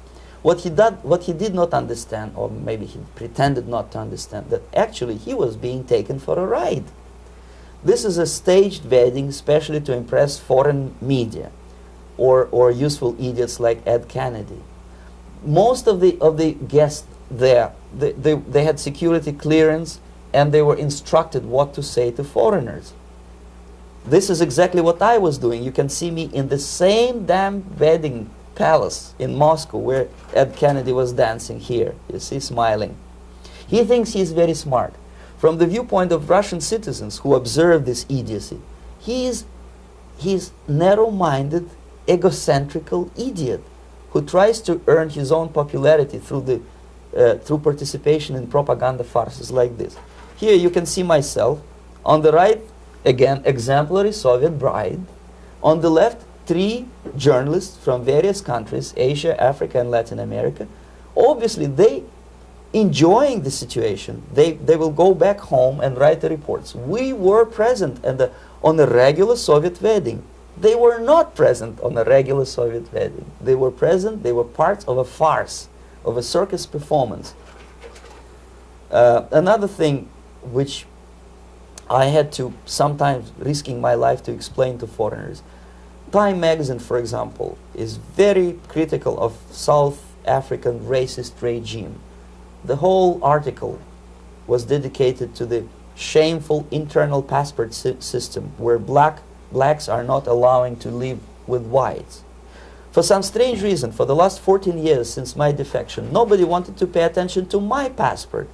What he did not understand, or maybe he pretended not to understand, that actually he was being taken for a ride. This is a staged wedding, especially to impress foreign media or useful idiots like Ed Kennedy. Most of the guests there, they had security clearance, and they were instructed what to say to foreigners. This is exactly what I was doing. You can see me in the same damn wedding palace in Moscow where Ed Kennedy was dancing here. You see, smiling. He thinks he's very smart. From the viewpoint of Russian citizens who observe this idiocy, he's narrow-minded, egocentrical idiot who tries to earn his own popularity through participation in propaganda farces like this. Here you can see myself. On the right, again, exemplary Soviet bride. On the left, 3 journalists from various countries, Asia, Africa, and Latin America. Obviously, they enjoying the situation. They will go back home and write the reports. We were present on a regular Soviet wedding. They were not present on a regular Soviet wedding. They were present, they were parts of a farce, of a circus performance. Another thing which I had to, sometimes risking my life to explain to foreigners. Time magazine, for example, is very critical of South African racist regime. The whole article was dedicated to the shameful internal passport system where blacks are not allowing to live with whites. For some strange reason, for the last 14 years since my defection, nobody wanted to pay attention to my passport.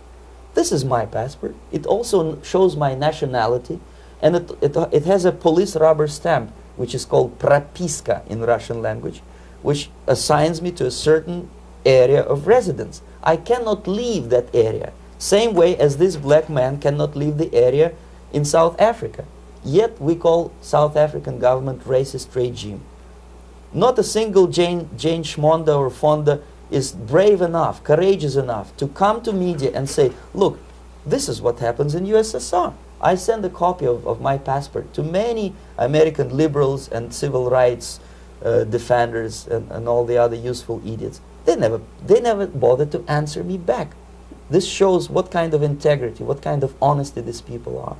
This is my passport. It also shows my nationality, and it has a police rubber stamp, which is called propiska in Russian language, which assigns me to a certain area of residence. I cannot leave that area, same way as this black man cannot leave the area in South Africa. Yet we call South African government racist regime. Not a single Jane Schmonda or Fonda is brave enough, courageous enough to come to media and say, look, this is what happens in USSR. I send a copy of my passport to many American liberals and civil rights defenders and all the other useful idiots. They never bothered to answer me back. This shows what kind of integrity, what kind of honesty these people are.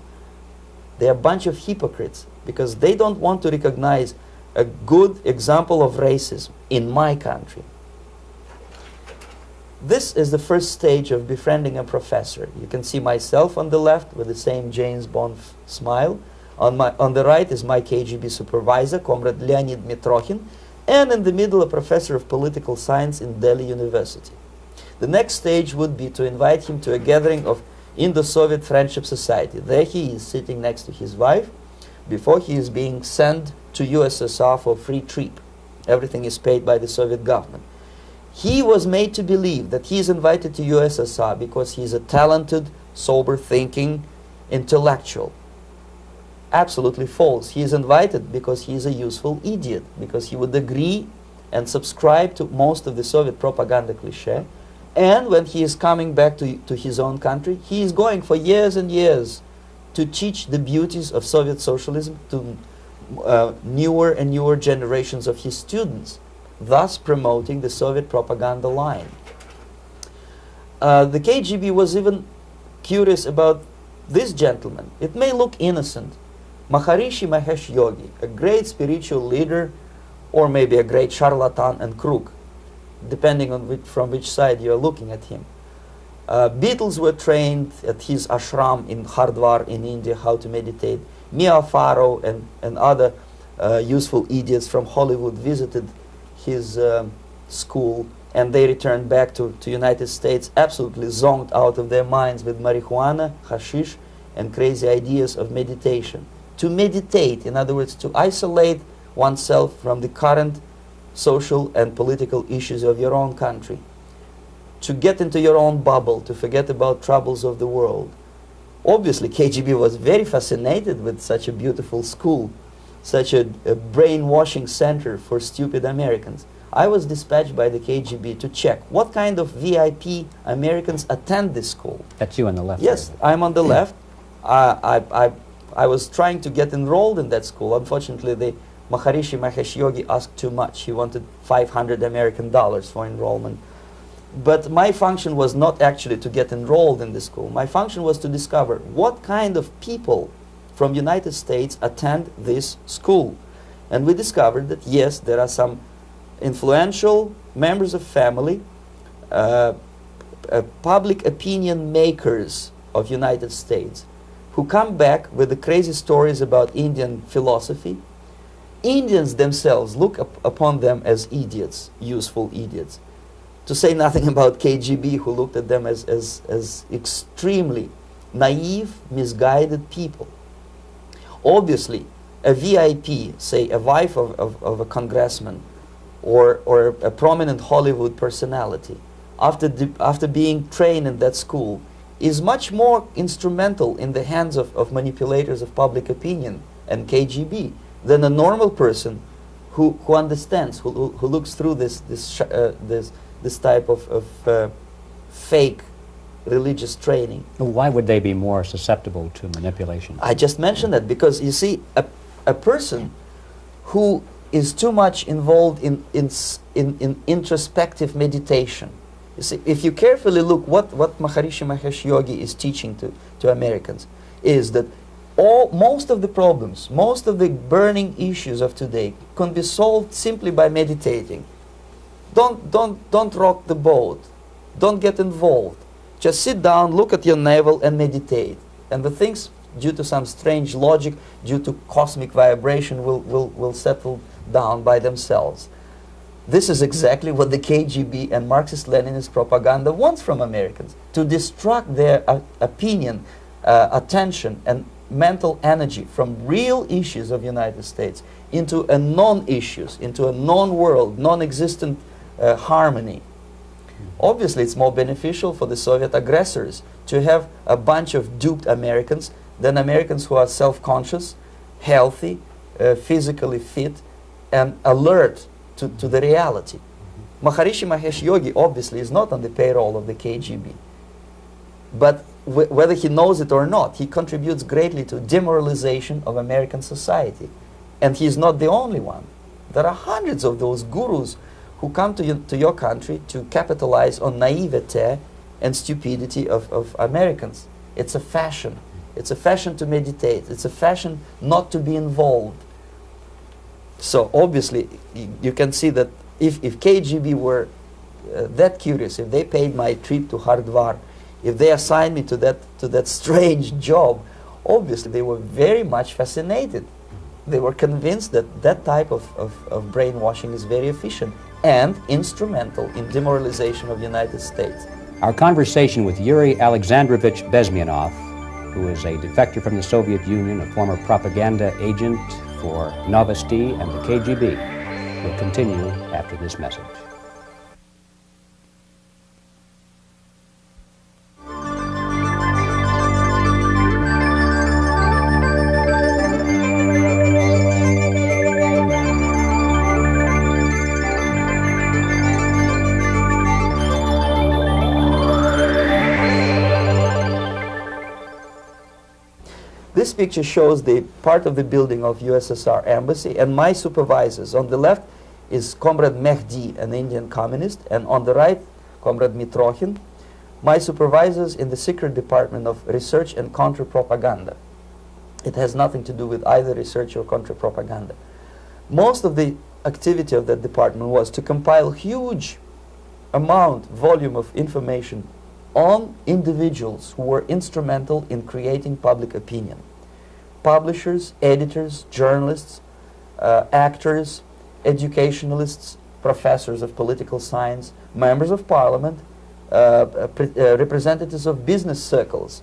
They're a bunch of hypocrites because they don't want to recognize a good example of racism in my country. This is the first stage of befriending a professor. You can see myself on the left with the same James Bond smile. On the right is my KGB supervisor, Comrade Leonid Mitrokhin, and in the middle a professor of political science in Delhi University. The next stage would be to invite him to a gathering of Indo-Soviet Friendship Society. There he is sitting next to his wife before he is being sent to USSR for free trip. Everything is paid by the Soviet government. He was made to believe that he is invited to USSR because he is a talented, sober-thinking intellectual. Absolutely false. He is invited because he is a useful idiot, because he would agree and subscribe to most of the Soviet propaganda cliché. And when he is coming back to his own country, he is going for years and years to teach the beauties of Soviet socialism to newer and newer generations of his students, thus promoting the Soviet propaganda line. The KGB was even curious about this gentleman. It may look innocent. Maharishi Mahesh Yogi, a great spiritual leader, or maybe a great charlatan and crook, depending on from which side you are looking at him. Beatles were trained at his ashram in Hardwar in India how to meditate. Mia Farrow and other useful idiots from Hollywood visited his school, and they returned back to United States absolutely zonked out of their minds with marijuana, hashish, and crazy ideas of meditation. To meditate, in other words, to isolate oneself from the current social and political issues of your own country. To get into your own bubble, to forget about troubles of the world. Obviously, KGB was very fascinated with such a beautiful school, such a brainwashing center for stupid Americans. I was dispatched by the KGB to check what kind of VIP Americans attend this school. That's you on the left. Yes, I'm on the left. I was trying to get enrolled in that school. Unfortunately, the Maharishi Mahesh Yogi asked too much. He wanted $500 American for enrollment. But my function was not actually to get enrolled in the school. My function was to discover what kind of people from United States attend this school. And we discovered that, yes, there are some influential members of family, public opinion makers of United States, who come back with the crazy stories about Indian philosophy. Indians themselves look upon them as idiots, useful idiots. To say nothing about KGB, who looked at them as extremely naive, misguided people. Obviously, a VIP, say a wife of a congressman, or a prominent Hollywood personality, after being trained in that school, is much more instrumental in the hands of manipulators of public opinion and KGB than a normal person who understands, who looks through this type of fake religious training. Why would they be more susceptible to manipulation? I just mentioned that because, you see, a person who is too much involved in introspective meditation. You see, if you carefully look what Maharishi Mahesh Yogi is teaching to Americans, is that most of the problems, most of the burning issues of today can be solved simply by meditating. Don't rock the boat. Don't get involved. Just sit down, look at your navel, and meditate. And the things, due to some strange logic, due to cosmic vibration, will settle down by themselves. This is exactly what the KGB and Marxist-Leninist propaganda wants from Americans, to distract their opinion, attention, and mental energy from real issues of the United States into a non-issues, into a non-world, non-existent harmony. Obviously, it's more beneficial for the Soviet aggressors to have a bunch of duped Americans than Americans who are self-conscious, healthy, physically fit, and alert to the reality. Maharishi Mahesh Yogi obviously is not on the payroll of the KGB. But whether he knows it or not, he contributes greatly to demoralization of American society. And he's not the only one. There are hundreds of those gurus who come to your country to capitalize on naivete and stupidity of Americans. It's a fashion. It's a fashion to meditate. It's a fashion not to be involved. So obviously, you can see that if KGB were that curious, if they paid my trip to Hardwar, if they assigned me to that strange job, obviously they were very much fascinated. They were convinced that that type of brainwashing is very efficient and instrumental in demoralization of the United States. Our conversation with Yuri Alexandrovich Bezmenov, who is a defector from the Soviet Union, a former propaganda agent for Novosti and the KGB, will continue after this message. This picture shows the part of the building of USSR embassy, and my supervisors. On the left is Comrade Mehdi, an Indian communist, and on the right, Comrade Mitrokhin, my supervisors in the secret department of research and counter-propaganda. It has nothing to do with either research or counter-propaganda. Most of the activity of that department was to compile huge volume of information on individuals who were instrumental in creating public opinion. Publishers, editors, journalists, actors, educationalists, professors of political science, members of parliament, representatives of business circles.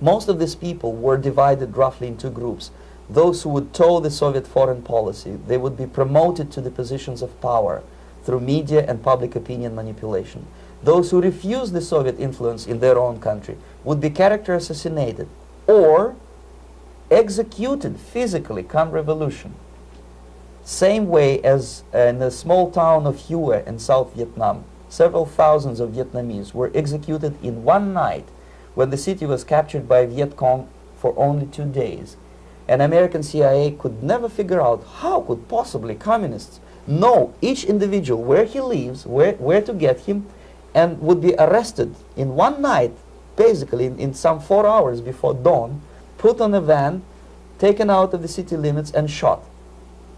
Most of these people were divided roughly in two groups. Those who would toe the Soviet foreign policy, they would be promoted to the positions of power through media and public opinion manipulation. Those who refused the Soviet influence in their own country would be character assassinated or executed physically come revolution. Same way as in the small town of Hue in South Vietnam, several thousands of Vietnamese were executed in one night when the city was captured by Viet Cong for only 2 days. And American CIA could never figure out how could possibly communists know each individual, where he lives, where to get him, and would be arrested in one night, basically in some 4 hours before dawn, put on a van, taken out of the city limits and shot.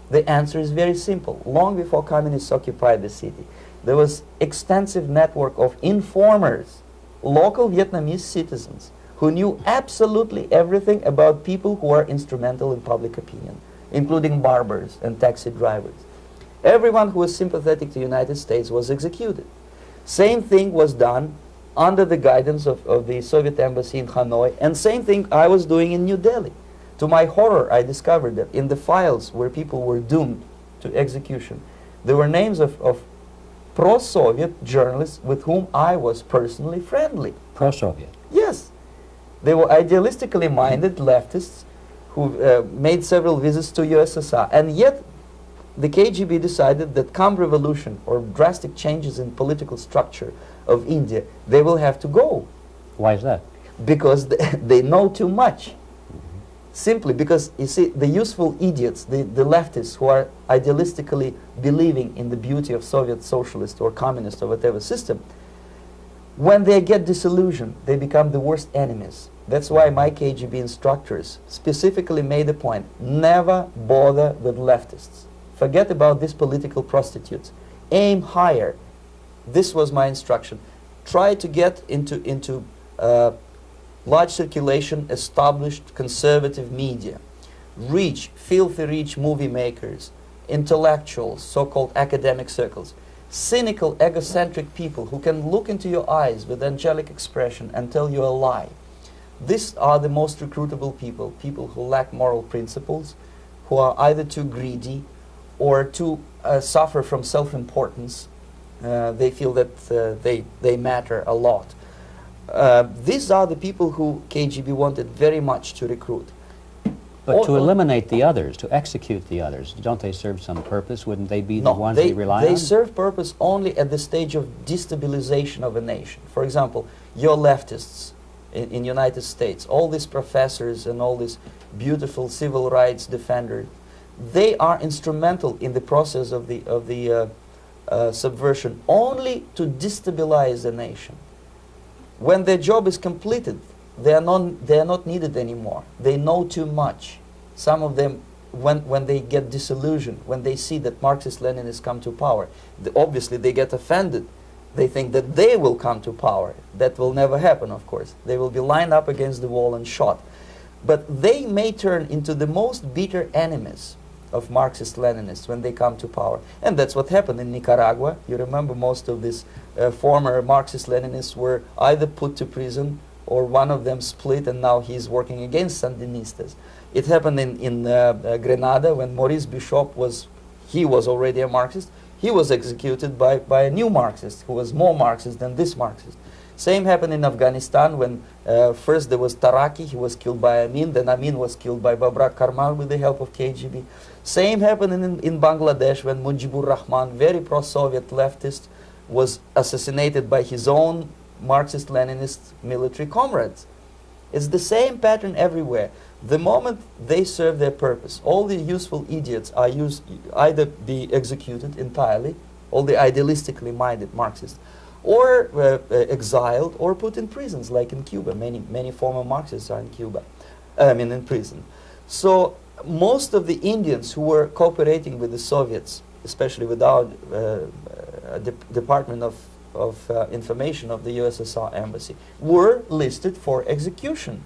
The answer is very simple. Long before communists occupied the city, there was extensive network of informers, local Vietnamese citizens, who knew absolutely everything about people who are instrumental in public opinion, including barbers and taxi drivers. Everyone who was sympathetic to the United States was executed. Same thing was done under the guidance of the Soviet embassy in Hanoi, and same thing I was doing in New Delhi. To my horror, I discovered that in the files where people were doomed to execution, there were names of pro-Soviet journalists with whom I was personally friendly. Pro-Soviet? Yes. They were idealistically minded leftists who made several visits to USSR, and yet the KGB decided that come revolution or drastic changes in political structure of India, they will have to go. Why is that? Because they know too much. Simply because, you see, the useful idiots, the leftists who are idealistically believing in the beauty of Soviet socialist or communist or whatever system, when they get disillusioned, they become the worst enemies. That's why my KGB instructors specifically made a point, never bother with leftists. Forget about these political prostitutes. Aim higher. This was my instruction. Try to get into large circulation, established conservative media. Rich, filthy rich movie makers, intellectuals, so-called academic circles. Cynical, egocentric people who can look into your eyes with angelic expression and tell you a lie. These are the most recruitable people, people who lack moral principles, who are either too greedy or too suffer from self-importance. They feel that they matter a lot. These are the people who KGB wanted very much to recruit. But to eliminate the others, to execute the others, don't they serve some purpose? Wouldn't they be the ones they rely on? They serve purpose only at the stage of destabilization of a nation. For example, your leftists in United States, all these professors and all these beautiful civil rights defenders, they are instrumental in the process of the subversion only to destabilize the nation. When their job is completed, they are not needed anymore. They know too much. Some of them, when they get disillusioned, when they see that Marxist-Leninists come to power, obviously they get offended. They think that they will come to power. That will never happen, of course. They will be lined up against the wall and shot. But they may turn into the most bitter enemies of Marxist-Leninists when they come to power. And that's what happened in Nicaragua. You remember most of these former Marxist-Leninists were either put to prison or one of them split and now he's working against Sandinistas. It happened in Grenada when Maurice Bishop was already a Marxist. He was executed by a new Marxist who was more Marxist than this Marxist. Same happened in Afghanistan when first there was Taraki, he was killed by Amin, then Amin was killed by Babrak Karmal with the help of KGB. Same happened in Bangladesh when Mujibur Rahman, very pro-Soviet leftist, was assassinated by his own Marxist-Leninist military comrades. It's the same pattern everywhere. The moment they serve their purpose, all the useful idiots are either be executed entirely, all the idealistically minded Marxists, or exiled or put in prisons, like in Cuba. Many former Marxists are in Cuba, in prison. So most of the Indians who were cooperating with the Soviets, especially with our Department of Information of the USSR Embassy, were listed for execution.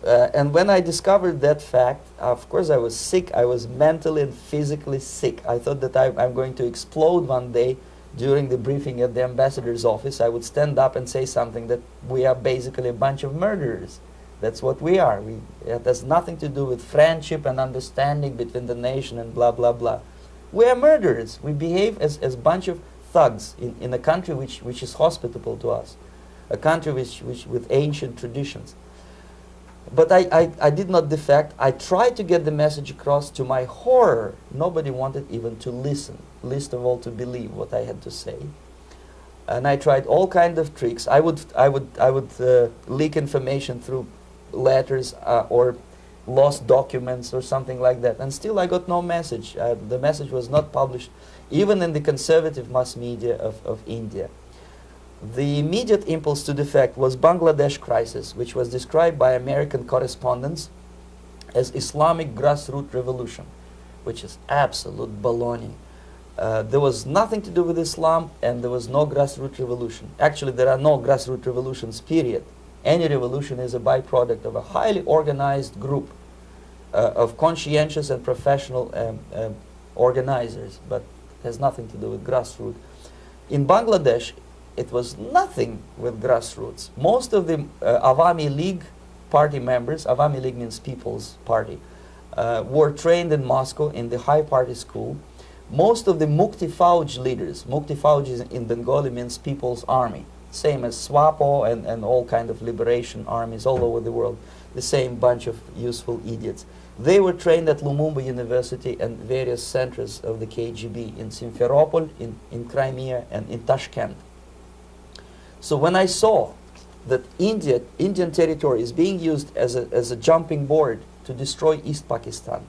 And when I discovered that fact, of course I was sick. I was mentally and physically sick. I thought that I'm going to explode one day during the briefing at the ambassador's office. I would stand up and say something that we are basically a bunch of murderers. That's what we are. It has nothing to do with friendship and understanding between the nation and blah, blah, blah. We are murderers. We behave as a bunch of thugs in a country which is hospitable to us, a country which with ancient traditions. But I did not defect. I tried to get the message across. To my horror, nobody wanted even to listen, least of all to believe what I had to say. And I tried all kinds of tricks. I would leak information through letters or lost documents or something like that. And still I got no message. The message was not published, even in the conservative mass media of India. The immediate impulse to defect was Bangladesh crisis, which was described by American correspondents as Islamic grassroots revolution, which is absolute baloney. There was nothing to do with Islam, and there was no grassroots revolution. Actually, there are no grassroots revolutions, period. Any revolution is a byproduct of a highly organized group of conscientious and professional organizers, but has nothing to do with grassroots. In Bangladesh, it was nothing with grassroots. Most of the Awami League party members, Awami League means People's Party, were trained in Moscow in the High Party School. Most of the Mukti Fauj leaders, Mukti Fauj in Bengali means People's Army, same as SWAPO and all kind of liberation armies all over the world, the same bunch of useful idiots. They were trained at Lumumba University and various centers of the KGB in Simferopol, in Crimea, and in Tashkent. So when I saw that Indian territory is being used as a jumping board to destroy East Pakistan,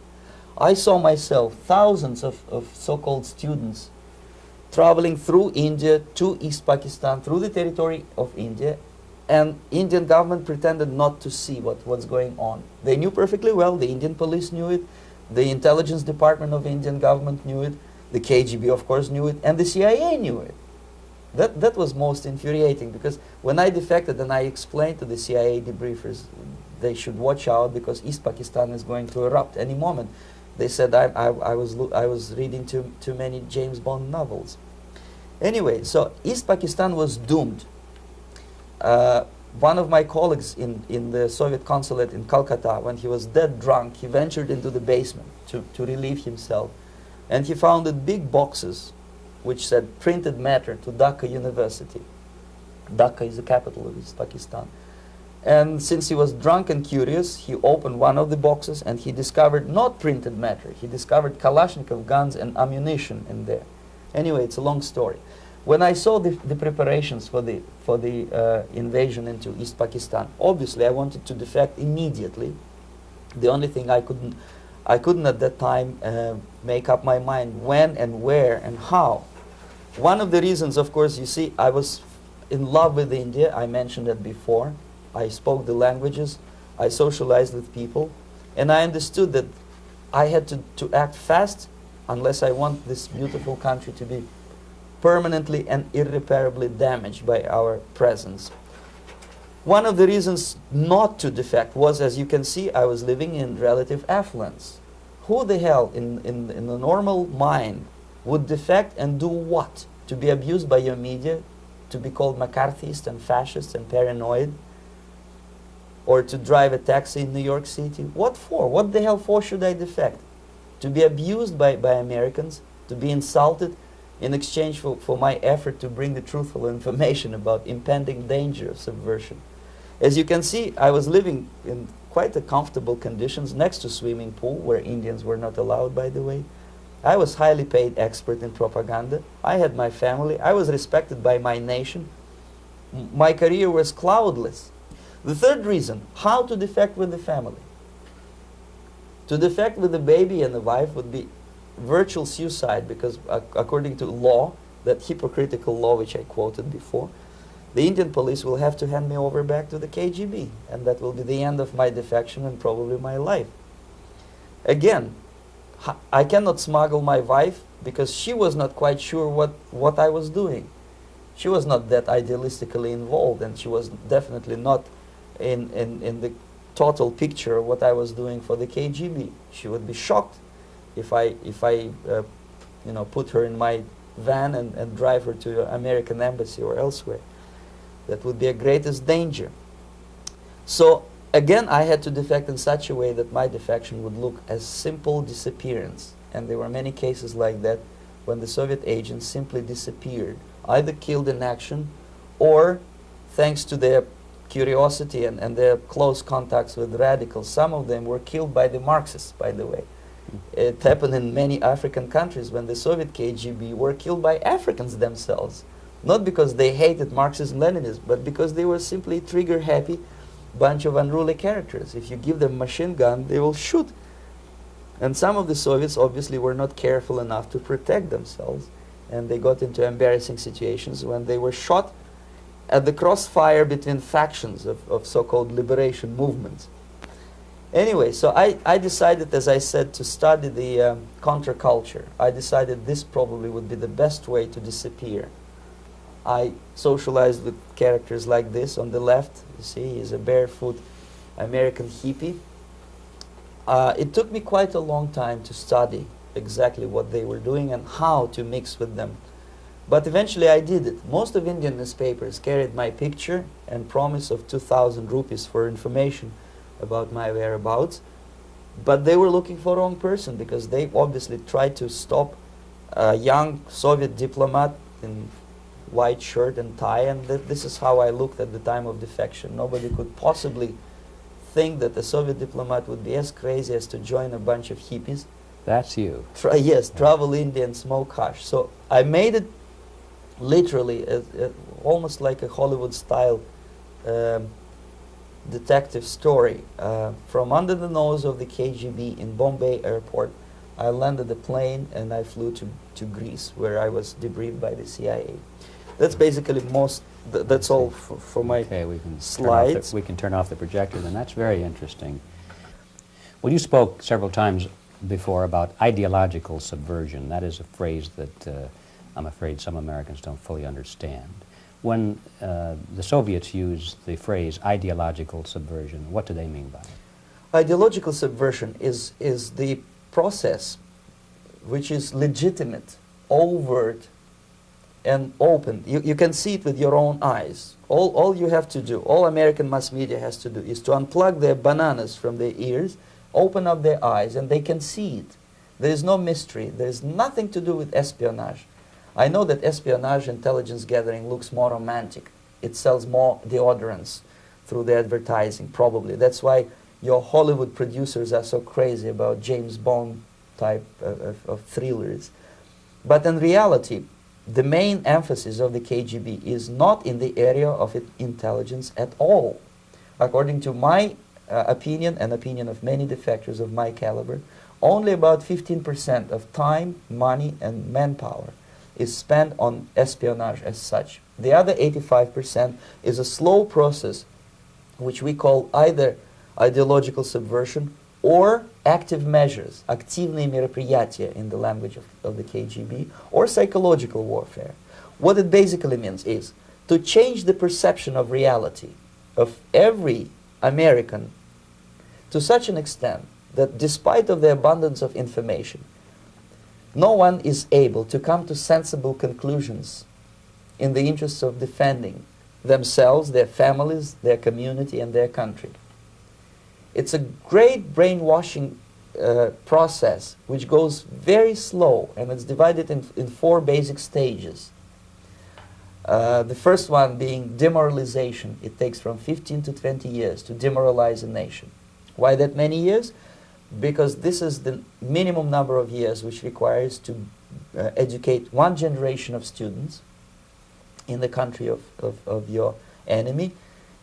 I saw myself thousands of so-called students traveling through India to East Pakistan, through the territory of India, and Indian government pretended not to see what's going on. They knew perfectly well, the Indian police knew it, the intelligence department of Indian government knew it, the KGB of course knew it, and the CIA knew it. That was most infuriating, because when I defected and I explained to the CIA debriefers they should watch out because East Pakistan is going to erupt any moment, they said I was reading too many James Bond novels. Anyway, so East Pakistan was doomed. One of my colleagues in the Soviet consulate in Calcutta, when he was dead drunk, he ventured into the basement to relieve himself, and he found big boxes which said printed matter to Dhaka University. Dhaka is the capital of East Pakistan. And since he was drunk and curious, he opened one of the boxes and he discovered not printed matter. He discovered Kalashnikov guns and ammunition in there. Anyway, it's a long story. When I saw the preparations for the invasion into East Pakistan, obviously I wanted to defect immediately. The only thing I couldn't at that time make up my mind when and where and how. One of the reasons, of course, you see, I was in love with India. I mentioned it before. I spoke the languages. I socialized with people. And I understood that I had to act fast unless I want this beautiful country to be permanently and irreparably damaged by our presence. One of the reasons not to defect was, as you can see, I was living in relative affluence. Who the hell in the normal mind would defect and do what? To be abused by your media, to be called McCarthyist and fascist and paranoid, or to drive a taxi in New York City? What for? What the hell for should I defect? To be abused by Americans, to be insulted in exchange for my effort to bring the truthful information about impending danger of subversion. As you can see, I was living in quite a comfortable conditions next to swimming pool, where Indians were not allowed, by the way. I was highly paid expert in propaganda. I had my family. I was respected by my nation. My career was cloudless. The third reason, how to defect with the family. To defect with the baby and the wife would be virtual suicide, because according to law, that hypocritical law which I quoted before, the Indian police will have to hand me over back to the KGB, and that will be the end of my defection and probably my life. Again, I cannot smuggle my wife because she was not quite sure what I was doing. She was not that idealistically involved, and she was definitely not in the total picture of what I was doing for the KGB. She would be shocked if I you know, put her in my van and drive her to the American embassy or elsewhere. That would be a greatest danger. So again, I had to defect in such a way that my defection would look as simple disappearance. And there were many cases like that when the Soviet agents simply disappeared, either killed in action or, thanks to their curiosity and their close contacts with radicals, some of them were killed by the Marxists, by the way. It happened in many African countries when the Soviet KGB were killed by Africans themselves. Not because they hated Marxism-Leninism, but because they were simply trigger-happy bunch of unruly characters. If you give them a machine gun, they will shoot. And some of the Soviets obviously were not careful enough to protect themselves, and they got into embarrassing situations when they were shot at the crossfire between factions of so-called liberation movements. Anyway, so I decided, as I said, to study the counterculture. I decided this probably would be the best way to disappear. I socialized with characters like this. On the left, you see, he's a barefoot American hippie. It took me quite a long time to study exactly what they were doing and how to mix with them. But eventually I did it. Most of Indian newspapers carried my picture and promise of 2,000 rupees for information about my whereabouts. But they were looking for the wrong person, because they obviously tried to stop a young Soviet diplomat in white shirt and tie, and this is how I looked at the time of defection. Nobody could possibly think that a Soviet diplomat would be as crazy as to join a bunch of hippies. That's you. Yes, travel India and smoke hash. So I made it literally almost like a Hollywood-style detective story. From under the nose of the KGB in Bombay airport, I landed the plane and I flew to Greece, where I was debriefed by the CIA. That's basically that's all for my slides. We can turn off the projector, then. That's very interesting. Well, you spoke several times before about ideological subversion. That is a phrase that I'm afraid some Americans don't fully understand. When the Soviets used the phrase ideological subversion, what do they mean by it? Ideological subversion is the process which is legitimate, overt, and open. You can see it with your own eyes. All you have to do, all American mass media has to do, is to unplug their bananas from their ears, open up their eyes, and they can see it. There is no mystery. There is nothing to do with espionage. I know that espionage intelligence gathering looks more romantic. It sells more deodorants through the advertising, probably. That's why your Hollywood producers are so crazy about James Bond type of thrillers. But in reality, the main emphasis of the KGB is not in the area of intelligence at all. According to my opinion and opinion of many defectors of my caliber, only about 15% of time, money, and manpower is spent on espionage as such. The other 85% is a slow process which we call either ideological subversion or active measures, активные мероприятия in the language of the KGB, or psychological warfare. What it basically means is to change the perception of reality of every American to such an extent that despite of the abundance of information, no one is able to come to sensible conclusions in the interests of defending themselves, their families, their community, and their country. It's a great brainwashing process which goes very slow, and it's divided in 4 basic stages. The first one being demoralization. It takes from 15 to 20 years to demoralize a nation. Why that many years? Because this is the minimum number of years which requires to educate one generation of students in the country of your enemy,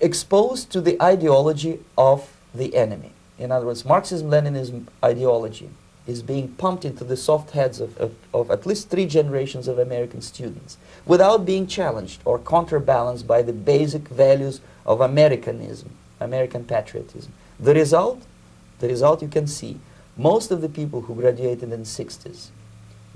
exposed to the ideology of the enemy. In other words, Marxism-Leninism ideology is being pumped into the soft heads of at least 3 generations of American students without being challenged or counterbalanced by the basic values of Americanism, American patriotism. The result you can see. Most of the people who graduated in the 60s,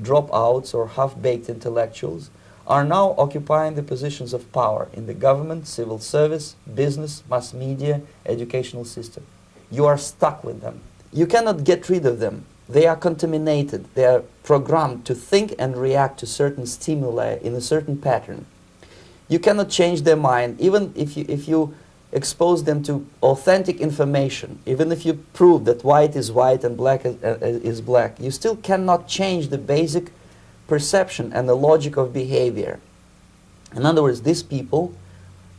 dropouts or half-baked intellectuals, are now occupying the positions of power in the government, civil service, business, mass media, educational system. You are stuck with them. You cannot get rid of them. They are contaminated. They are programmed to think and react to certain stimuli in a certain pattern. You cannot change their mind, even if you expose them to authentic information, even if you prove that white is white and black is black. You still cannot change the basic perception and the logic of behavior. In other words, these people,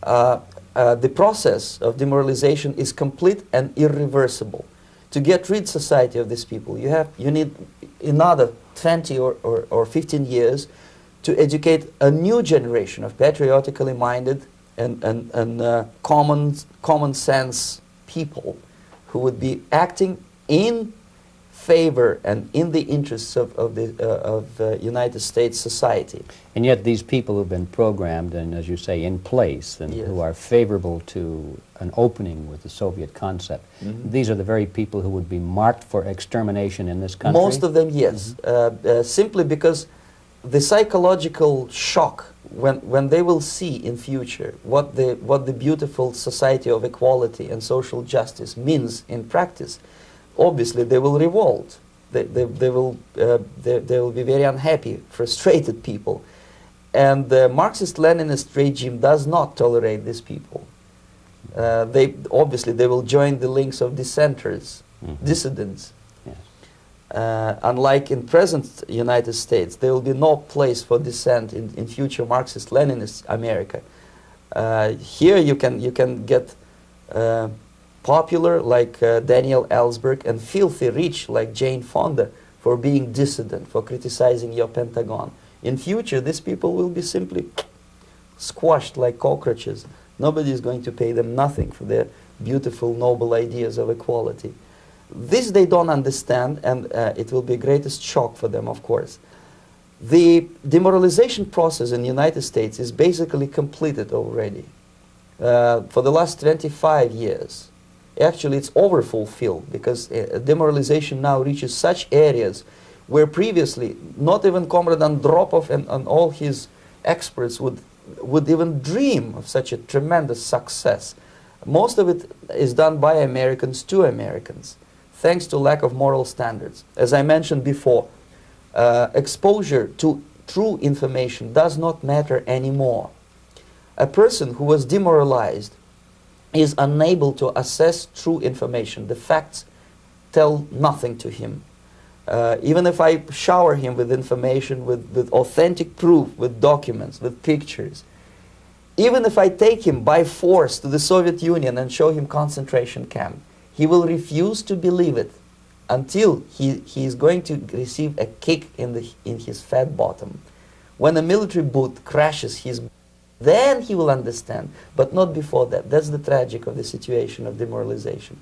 the process of demoralization is complete and irreversible. To get rid society of these people, you need another 20 or 15 years to educate a new generation of patriotically minded and common sense people who would be acting in favor and in the interests of the United States society. And yet these people who've been programmed and, as you say, in place and Yes. who are favorable to an opening with the Soviet concept, these are the very people who would be marked for extermination in this country? Most of them, yes. Simply because the psychological shock when they will see in future what the beautiful society of equality and social justice means in practice, obviously they will revolt. They will be very unhappy, frustrated people. And the Marxist-Leninist regime does not tolerate these people. Obviously they will join the links of dissenters, dissidents. Unlike in present United States, there will be no place for dissent in future Marxist-Leninist America. Here you can get popular like Daniel Ellsberg and filthy rich like Jane Fonda for being dissident, for criticizing your Pentagon. In future, these people will be simply squashed like cockroaches. Nobody is going to pay them nothing for their beautiful, noble ideas of equality. This they don't understand, and it will be greatest shock for them, of course. The demoralization process in the United States is basically completed already. For the last 25 years. Actually, it's overfulfilled because demoralization now reaches such areas where previously not even Comrade Andropov and all his experts would even dream of such a tremendous success. Most of it is done by Americans to Americans, thanks to lack of moral standards. As I mentioned before, exposure to true information does not matter anymore. A person who was demoralized is unable to assess true information. The facts tell nothing to him. Even if I shower him with information, with authentic proof, with documents, with pictures, even if I take him by force to the Soviet Union and show him concentration camp, he will refuse to believe it until he is going to receive a kick in his fat bottom. When a military boot crashes his, then he will understand, but not before that. That's the tragic of the situation of demoralization.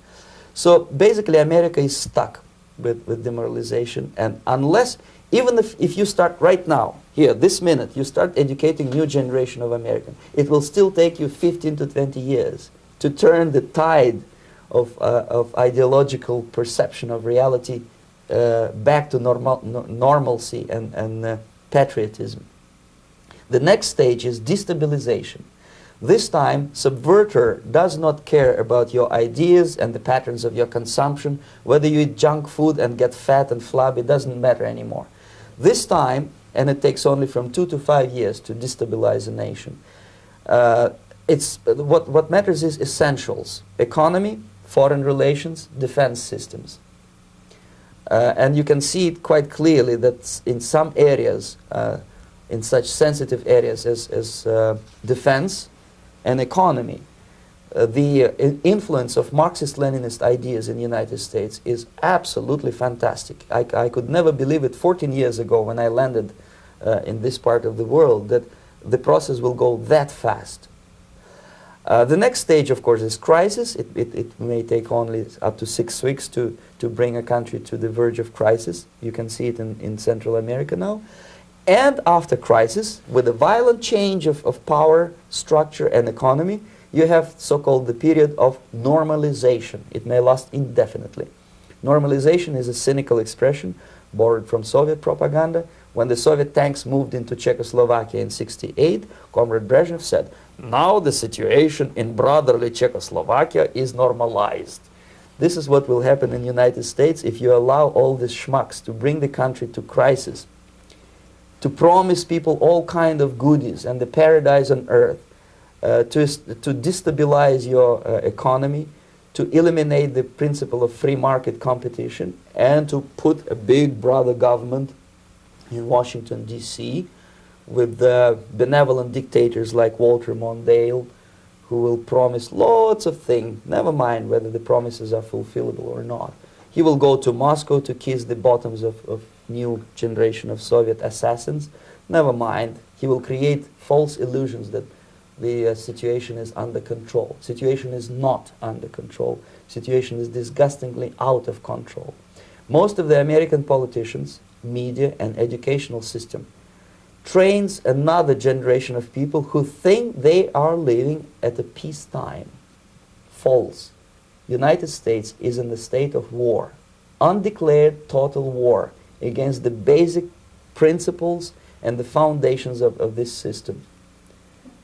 So basically America is stuck with demoralization, and unless, even if you start right now, here, this minute, you start educating new generation of Americans, it will still take you 15 to 20 years to turn the tide of ideological perception of reality back to normalcy and patriotism. The next stage is destabilization. This time, subverter does not care about your ideas and the patterns of your consumption. Whether you eat junk food and get fat and flabby, it doesn't matter anymore. This time, and it takes only from 2 to 5 years to destabilize a nation, what matters is essentials: economy, foreign relations, defense systems. And you can see it quite clearly that in some areas, in such sensitive areas as defense and economy, the influence of Marxist-Leninist ideas in the United States is absolutely fantastic. I could never believe it 14 years ago when I landed in this part of the world that the process will go that fast. The next stage, of course, is crisis. It may take only up to 6 weeks to bring a country to the verge of crisis. You can see it in Central America now. And after crisis, with a violent change of power, structure, and economy, you have so-called the period of normalization. It may last indefinitely. Normalization is a cynical expression borrowed from Soviet propaganda. When the Soviet tanks moved into Czechoslovakia in '68, Comrade Brezhnev said, "Now the situation in brotherly Czechoslovakia is normalized." This is what will happen in the United States if you allow all these schmucks to bring the country to crisis, to promise people all kind of goodies and the paradise on earth, to destabilize your economy, to eliminate the principle of free market competition, and to put a big brother government in Washington, D.C., with benevolent dictators like Walter Mondale, who will promise lots of things, never mind whether the promises are fulfillable or not. He will go to Moscow to kiss the bottoms of new generation of Soviet assassins, never mind. He will create false illusions that the situation is under control. Situation is not under control. Situation is disgustingly out of control. Most of the American politicians, media, and educational system trains another generation of people who think they are living at a peacetime. False. United States is in the state of war, undeclared total war against the basic principles and the foundations of this system.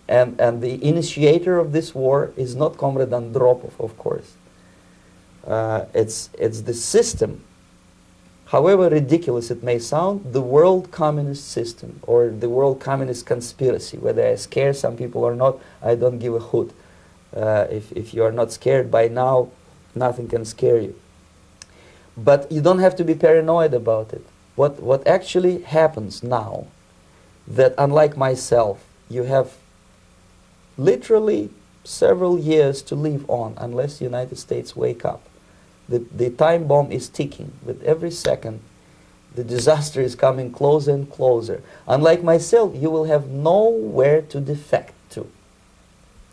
And the initiator of this war is not Comrade Andropov, of course. It's the system. However ridiculous it may sound, the world communist system or the world communist conspiracy, whether I scare some people or not, I don't give a hoot. If you are not scared by now, nothing can scare you. But you don't have to be paranoid about it. What actually happens now, that unlike myself, you have literally several years to live on unless the United States wake up. The time bomb is ticking. With every second, the disaster is coming closer and closer. Unlike myself, you will have nowhere to defect to,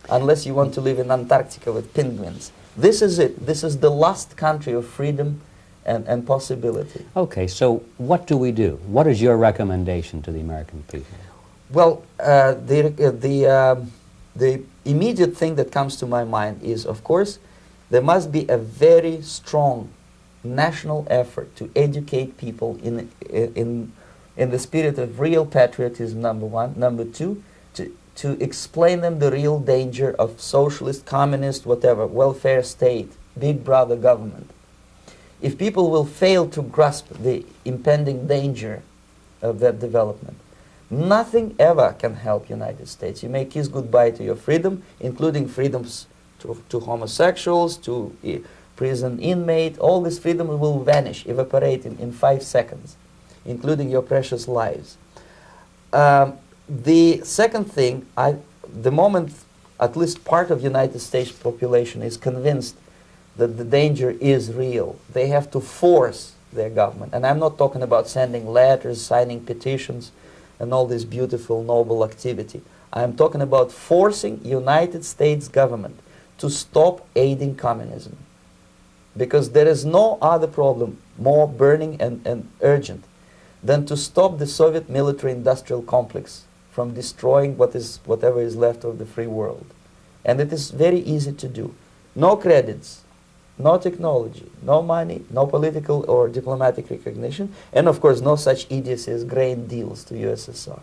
unless you want to live in Antarctica with penguins. This is it. This is the last country of freedom and possibility. Okay, so what do we do? What is your recommendation to the American people? Well, the immediate thing that comes to my mind is, of course, there must be a very strong national effort to educate people in the spirit of real patriotism, number one. Number two, to explain them the real danger of socialist, communist, whatever, welfare state, big brother government. If people will fail to grasp the impending danger of that development, nothing ever can help United States. You may kiss goodbye to your freedom, including freedoms to homosexuals, to prison inmate. All this freedom will vanish, evaporate in 5 seconds, including your precious lives. The second thing, the moment at least part of United States population is convinced that the danger is real, they have to force their government. And I'm not talking about sending letters, signing petitions, and all this beautiful, noble activity. I'm talking about forcing United States government to stop aiding communism. Because there is no other problem more burning and urgent than to stop the Soviet military-industrial complex from destroying whatever is left of the free world. And it is very easy to do. No credits, no technology, no money, no political or diplomatic recognition, and of course no such idiocy as grain deals to USSR.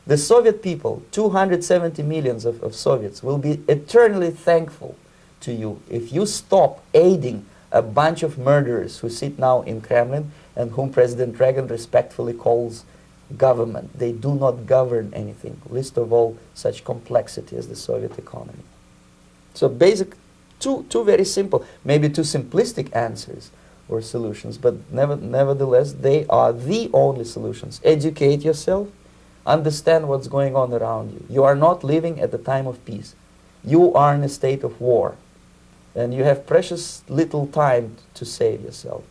The Soviet people, 270 millions of Soviets, will be eternally thankful to you if you stop aiding a bunch of murderers who sit now in Kremlin and whom President Reagan respectfully calls government. They do not govern anything, least of all such complexity as the Soviet economy. So basic, two very simple, maybe too simplistic answers or solutions, but nevertheless they are the only solutions. Educate yourself, understand what's going on around you. You are not living at the time of peace. You are in a state of war, and you have precious little time to save yourself.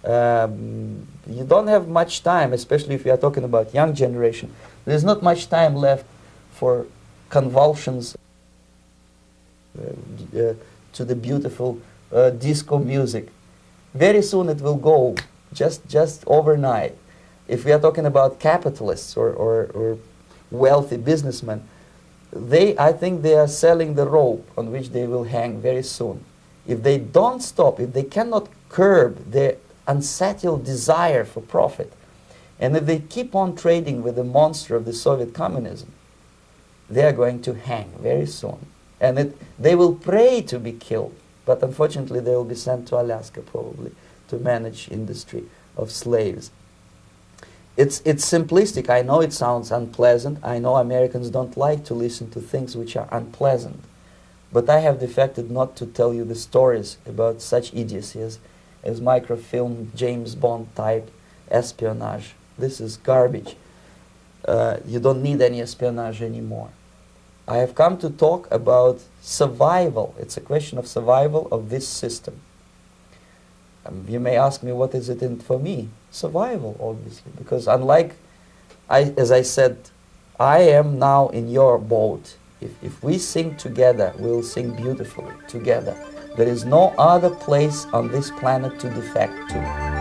You don't have much time, especially if you are talking about young generation. There's not much time left for convulsions to the beautiful disco music. Very soon it will go, just overnight. If we are talking about capitalists or wealthy businessmen, I think they are selling the rope on which they will hang very soon. If they don't stop, if they cannot curb their unsettled desire for profit, and if they keep on trading with the monster of the Soviet communism, they are going to hang very soon. And they will pray to be killed, but unfortunately they will be sent to Alaska probably to manage industry of slaves. It's simplistic. I know it sounds unpleasant. I know Americans don't like to listen to things which are unpleasant. But I have defected not to tell you the stories about such idiocy as microfilm, James Bond type espionage. This is garbage. You don't need any espionage anymore. I have come to talk about survival. It's a question of survival of this system. You may ask me, what is it in for me? Survival, obviously, because unlike, as I said, I am now in your boat. If we sing together, we'll sing beautifully together. There is no other place on this planet to defect to.